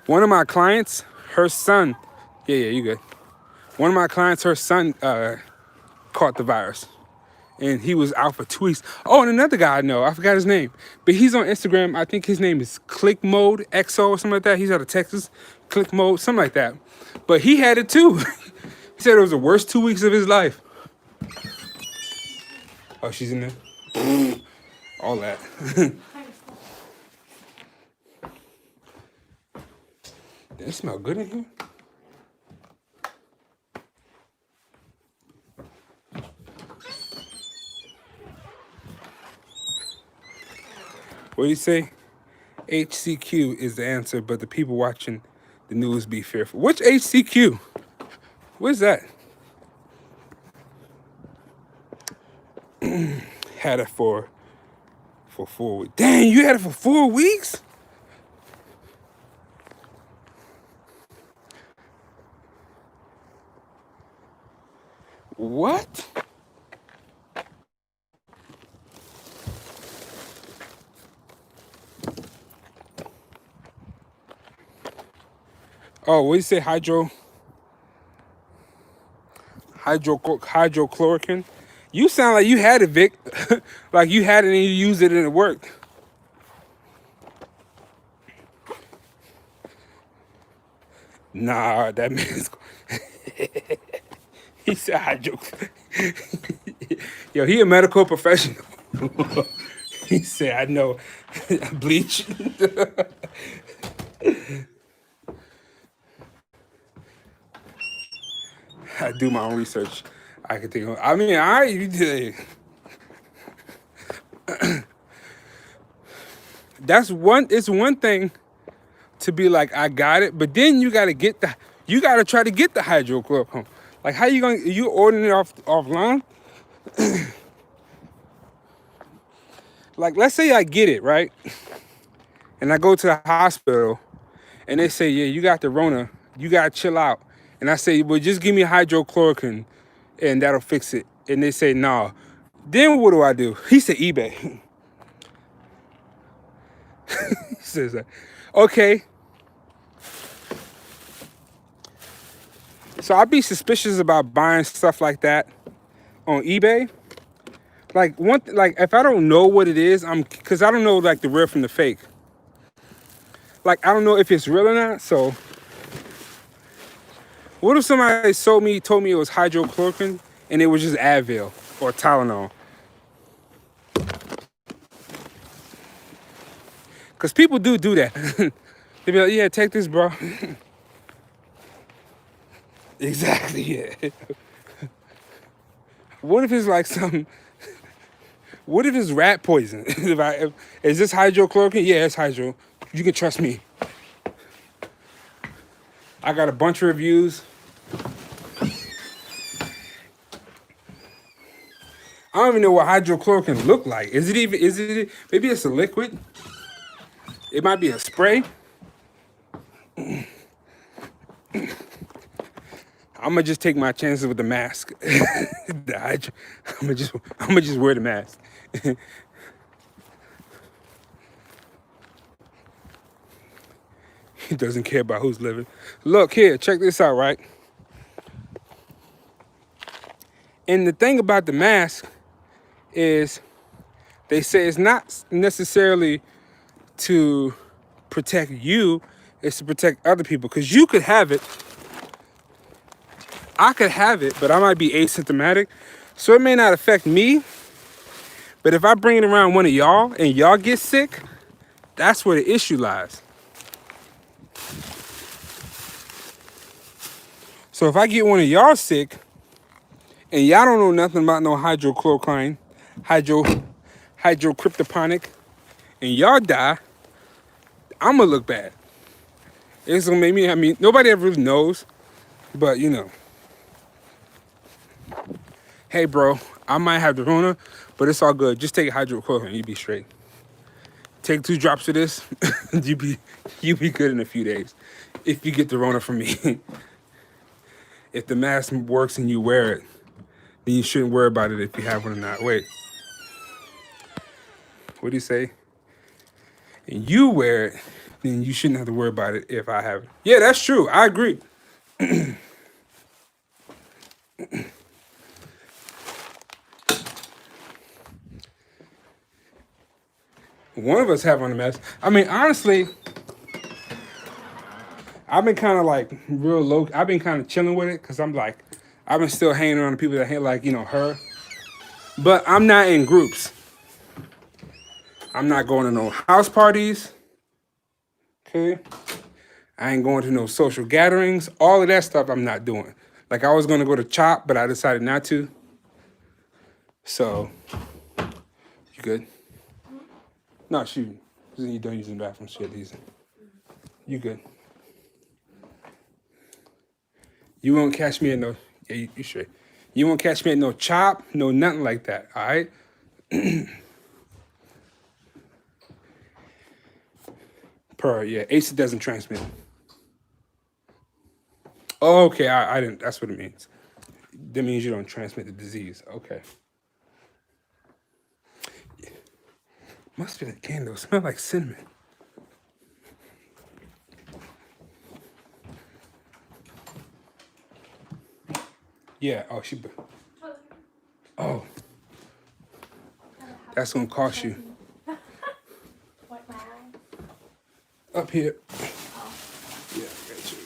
Speaker 1: one of my clients, her son, yeah, you good. One of my clients, her son caught the virus. And he was out for 2 weeks. Oh, and another guy I know, I forgot his name. But he's on Instagram. I think his name is Click Mode XO or something like that. He's out of Texas. Click Mode, something like that. But he had it too. He said it was the worst 2 weeks of his life. Oh, she's in there? All that. It smell good in here. What do you say? HCQ is the answer, but the people watching the news be fearful. Which HCQ? Where's that? Had it for 4 weeks. Dang, you had it for 4 weeks? What? Oh, what do you say? Hydrochloroquine? You sound like you had it, Vic. Like you had it and you used it and it worked. Nah, that man's... He said hydro. Yo, he a medical professional. He said, I know. Bleach. I do my own research. I can think of, I mean, you did. It's one thing to be like, I got it, but then you gotta try to get the hydrochloroquine. Like, how you ordering it offline? Like, let's say I get it, right? And I go to the hospital and they say, yeah, you got the Rona, you gotta chill out. And I say, well, just give me hydrochloroquine and that'll fix it. And they say, nah. Then what do? He said, eBay. He says, okay. So I'd be suspicious about buying stuff like that on eBay. Like if I don't know what it is, because I don't know like the real from the fake. Like, I don't know if it's real or not, so. What if somebody told me it was hydrochloroquine and it was just Advil or Tylenol? Because people do that. They be like, yeah, take this, bro. Exactly, yeah. What if it's like what if it's rat poison? Is this hydrochloroquine? Yeah, it's hydro. You can trust me. I got a bunch of reviews. I don't even know what hydrochloroquine look like. Is it, maybe it's a liquid? It might be a spray. I'm gonna just take my chances with the mask. I'm gonna just wear the mask. He doesn't care about who's living. Look here, check this out, right? And the thing about the mask is they say it's not necessarily to protect you, it's to protect other people. Because you could have it, I could have it, but I might be asymptomatic. So it may not affect me. But if I bring it around one of y'all and y'all get sick, that's where the issue lies. So if I get one of y'all sick and y'all don't know nothing about no hydrochloroquine, hydrocryptoponic, and y'all die, I'm gonna look bad. It's gonna make me, I mean, nobody ever really knows, but you know. Hey bro, I might have the Rona, but it's all good. Just take hydrochloroquine, you be straight. Take 2 drops of this, you be good in a few days. If you get the Rona from me. If the mask works and you wear it, then you shouldn't worry about it if you have one or not. Wait. What do you say? And you wear it, then you shouldn't have to worry about it if I have it. Yeah, that's true. I agree. One of us have on the mask. I mean, honestly, I've been kind of like real low. I've been kind of chilling with it because I'm like, I've been still hanging around the people that hate like, you know, her. But I'm not in groups. I'm not going to no house parties. Okay. I ain't going to no social gatherings. All of that stuff I'm not doing. Like I was going to go to CHOP, but I decided not to. So, you good? No, shoot. You done using the bathroom shit. You good. You won't catch me at no, yeah, you straight. You won't catch me at no CHOP, no nothing like that, all right? Yeah, AIDS doesn't transmit. Oh, okay, I didn't, that's what it means. That means you don't transmit the disease, okay. Must be the candle, smell like cinnamon. Yeah, oh, oh. That's gonna cost you. Up here. Yeah, I got you.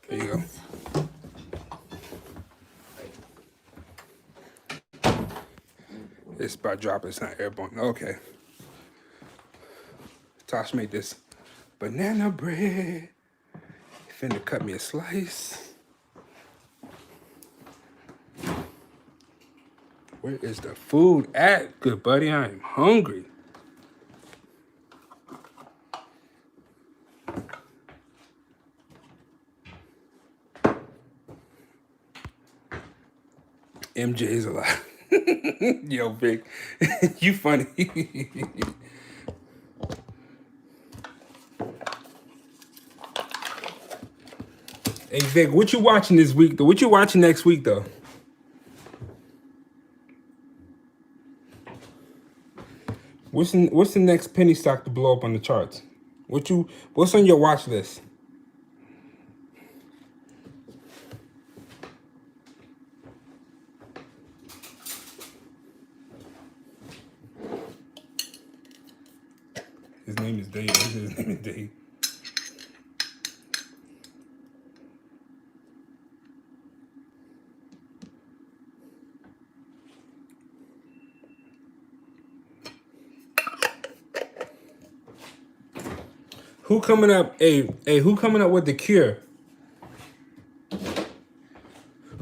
Speaker 1: There you go. It's by dropping, it's not airborne. Okay. Tosh made this banana bread. Finna cut me a slice. Where is the food at, good buddy? I am hungry. MJ is alive. Yo, Vic, you funny. Hey, Vic, what you watching this week, though? What you watching next week, though? What's the next penny stock to blow up on the charts? What's on your watch list? His name is Dave. His name is Dave. Who coming up? Hey, who coming up with the cure?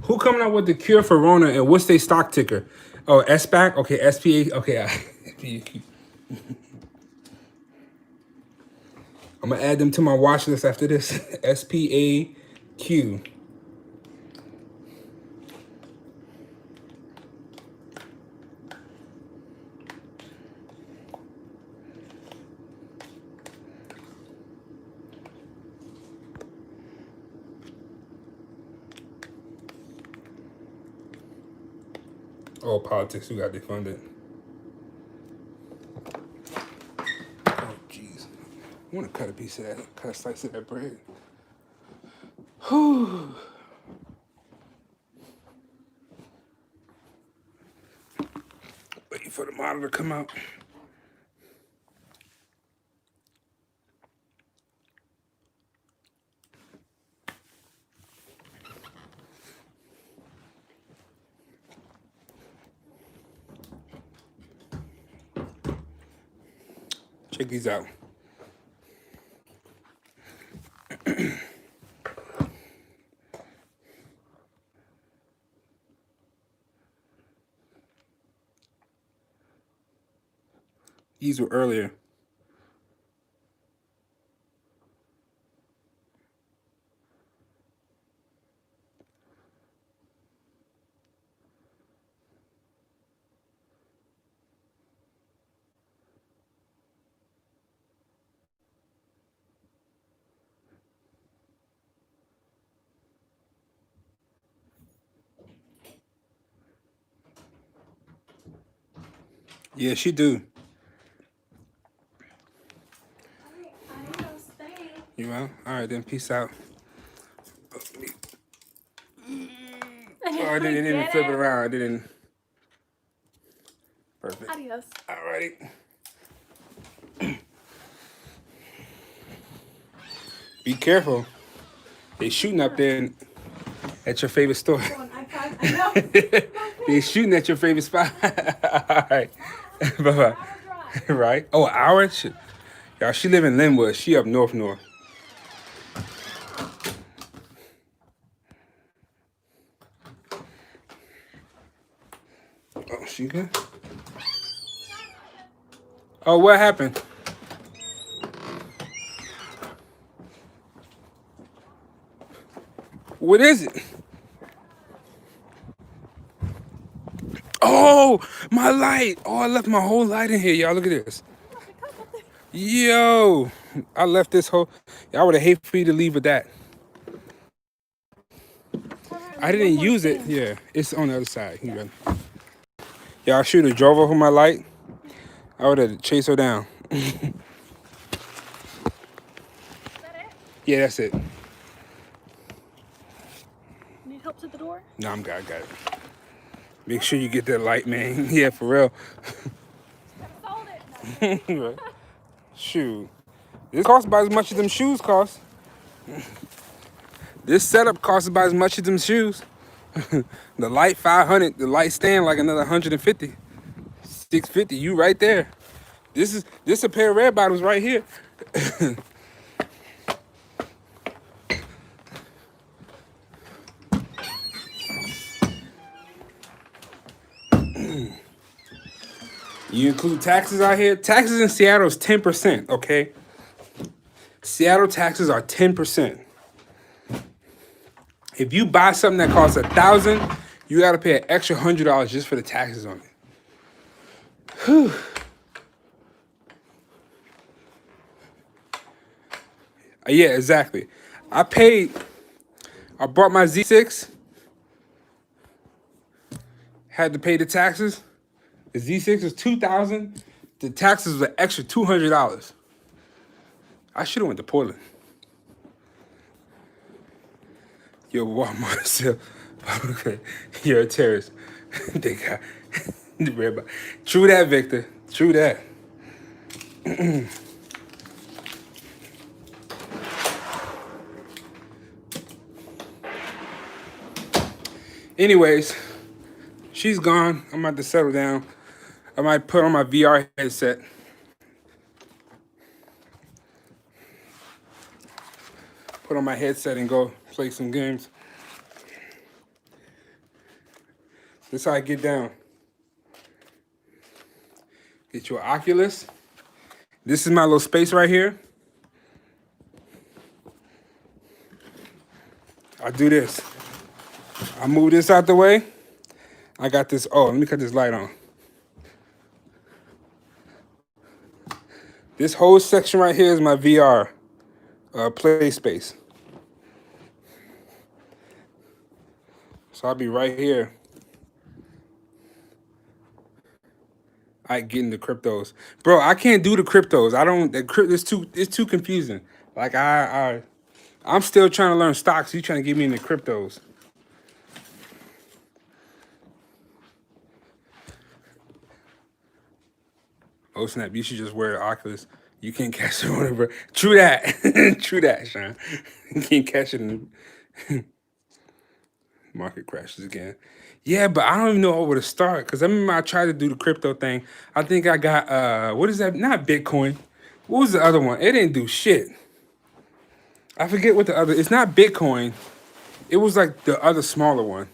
Speaker 1: Who coming up with the cure for Rona and what's their stock ticker? Oh, SPAC? Okay, SPA. Okay, I'm gonna add them to my watch list after this. SPAQ. Oh, politics, who got defunded? Oh, jeez. I want to cut a piece of that, cut a slice of that bread. Whew. Waiting for the model to come out. Check these out. These were earlier. Yeah, she do. You well? All right, then. Peace out. Oh, I didn't even flip it around. I didn't. Perfect.
Speaker 2: Adios.
Speaker 1: All righty. Be careful. They shooting up there at your favorite store. They shooting at your favorite spot. All right. Bye-bye. Right? Oh, an hour? Shit. Y'all, she live in Linwood. She up north. Oh, she good? Oh, what happened? What is it? Oh, my light. Oh, I left my whole light in here, y'all. Look at this. Yo, I left this whole... I would have hated for you to leave with that. I didn't use it. Yeah, it's on the other side. Yeah, I should have drove over my light. I would have chased her down.
Speaker 2: Is that it?
Speaker 1: Yeah, that's it.
Speaker 2: Need help to the door?
Speaker 1: No, I'm good. I got it. Make sure you get that light, man. Yeah, for real.
Speaker 2: Sold it.
Speaker 1: Shoot. This costs about as much as them shoes cost. This setup costs about as much as them shoes. The light 500, the light stand like another 150. 650, you right there. This a pair of red bottoms right here. You include taxes out here. Taxes in Seattle is 10%, okay? Seattle taxes are 10%. If you buy something that costs $1,000, you gotta pay an extra $100 just for the taxes on it. Whew. Yeah, exactly. I bought my Z6, had to pay the taxes. The Z6 was $2,000. The taxes was an extra $200. I should have went to Portland. Yo, Walmart. Okay, you're a terrorist. They got the red bottom. True that, Victor. True that. Anyways, she's gone. I'm about to settle down. I might put on my VR headset. Put on my headset and go play some games. This is how I get down. Get your Oculus. This is my little space right here. I do this. I move this out the way. I got this. Oh, let me cut this light on. This whole section right here is my VR play space. So I'll be right here. I get into cryptos, bro. I can't do the cryptos. I don't. It's too confusing. Like I'm still trying to learn stocks. You trying to get me into cryptos? Oh snap! You should just wear the Oculus. You can't catch it whatever. True that. True that, Sean. You can't catch it in the market crashes again. Yeah, but I don't even know where to start because I remember I tried to do the crypto thing. I think I got what is that? Not Bitcoin. What was the other one? It didn't do shit. I forget what the other. It's not Bitcoin. It was like the other smaller one.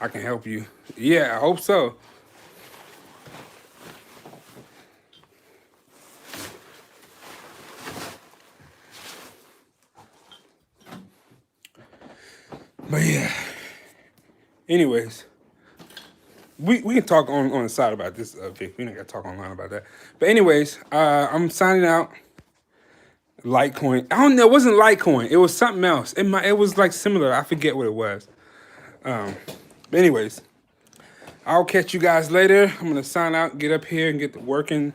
Speaker 1: I can help you. Yeah, I hope so. But yeah. Anyways, we can talk on the side about this, Vic. We don't got to talk online about that. But anyways, I'm signing out. Litecoin. I don't know. It wasn't Litecoin. It was something else. It was like similar. I forget what it was. But anyways, I'll catch you guys later. I'm gonna sign out, get up here, and get to working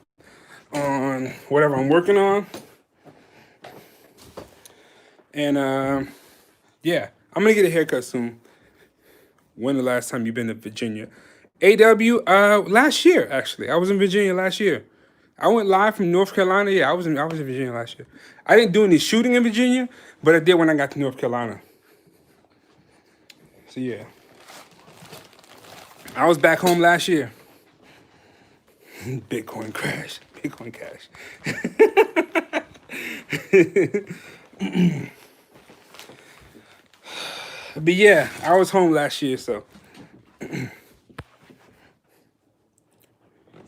Speaker 1: on whatever I'm working on. And yeah, I'm gonna get a haircut soon. When the last time you been to Virginia? AW, last year actually. I was in Virginia last year. I went live from North Carolina. Yeah, I was in Virginia last year. I didn't do any shooting in Virginia, but I did when I got to North Carolina. So yeah, I was back home last year. Bitcoin crash. Bitcoin cash. But yeah, I was home last year, so.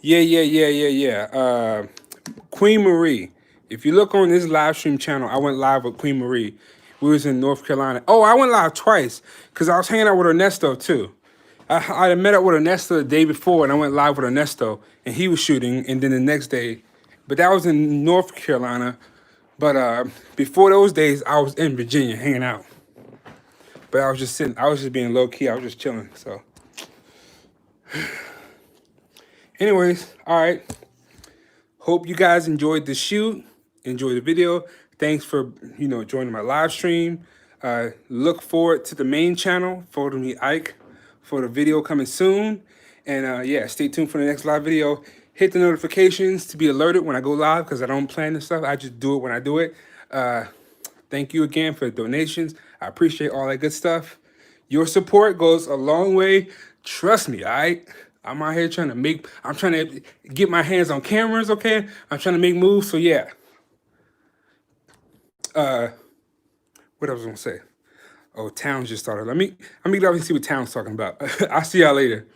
Speaker 1: Yeah. Queen Marie. If you look on this live stream channel, I went live with Queen Marie. We was in North Carolina. Oh, I went live twice because I was hanging out with Ernesto too. I met up with Ernesto the day before, and I went live with Ernesto, and he was shooting, and then the next day, but that was in North Carolina. But before those days, I was in Virginia hanging out. But I was just sitting. I was just being low key. I was just chilling. So, anyways, all right. Hope you guys enjoyed the shoot, enjoyed the video. Thanks for joining my live stream. Look forward to the main channel, Photo Me Ike, for the video coming soon. And yeah, stay tuned for the next live video. Hit the notifications to be alerted when I go live because I don't plan this stuff. I just do it when I do it. Thank you again for the donations. I appreciate all that good stuff. Your support goes a long way. Trust me, all right? I'm out here trying to get my hands on cameras, okay? I'm trying to make moves, so yeah. What I was gonna say? Oh, Towns just started. Let me get up and see what Towns talking about. I'll see y'all later.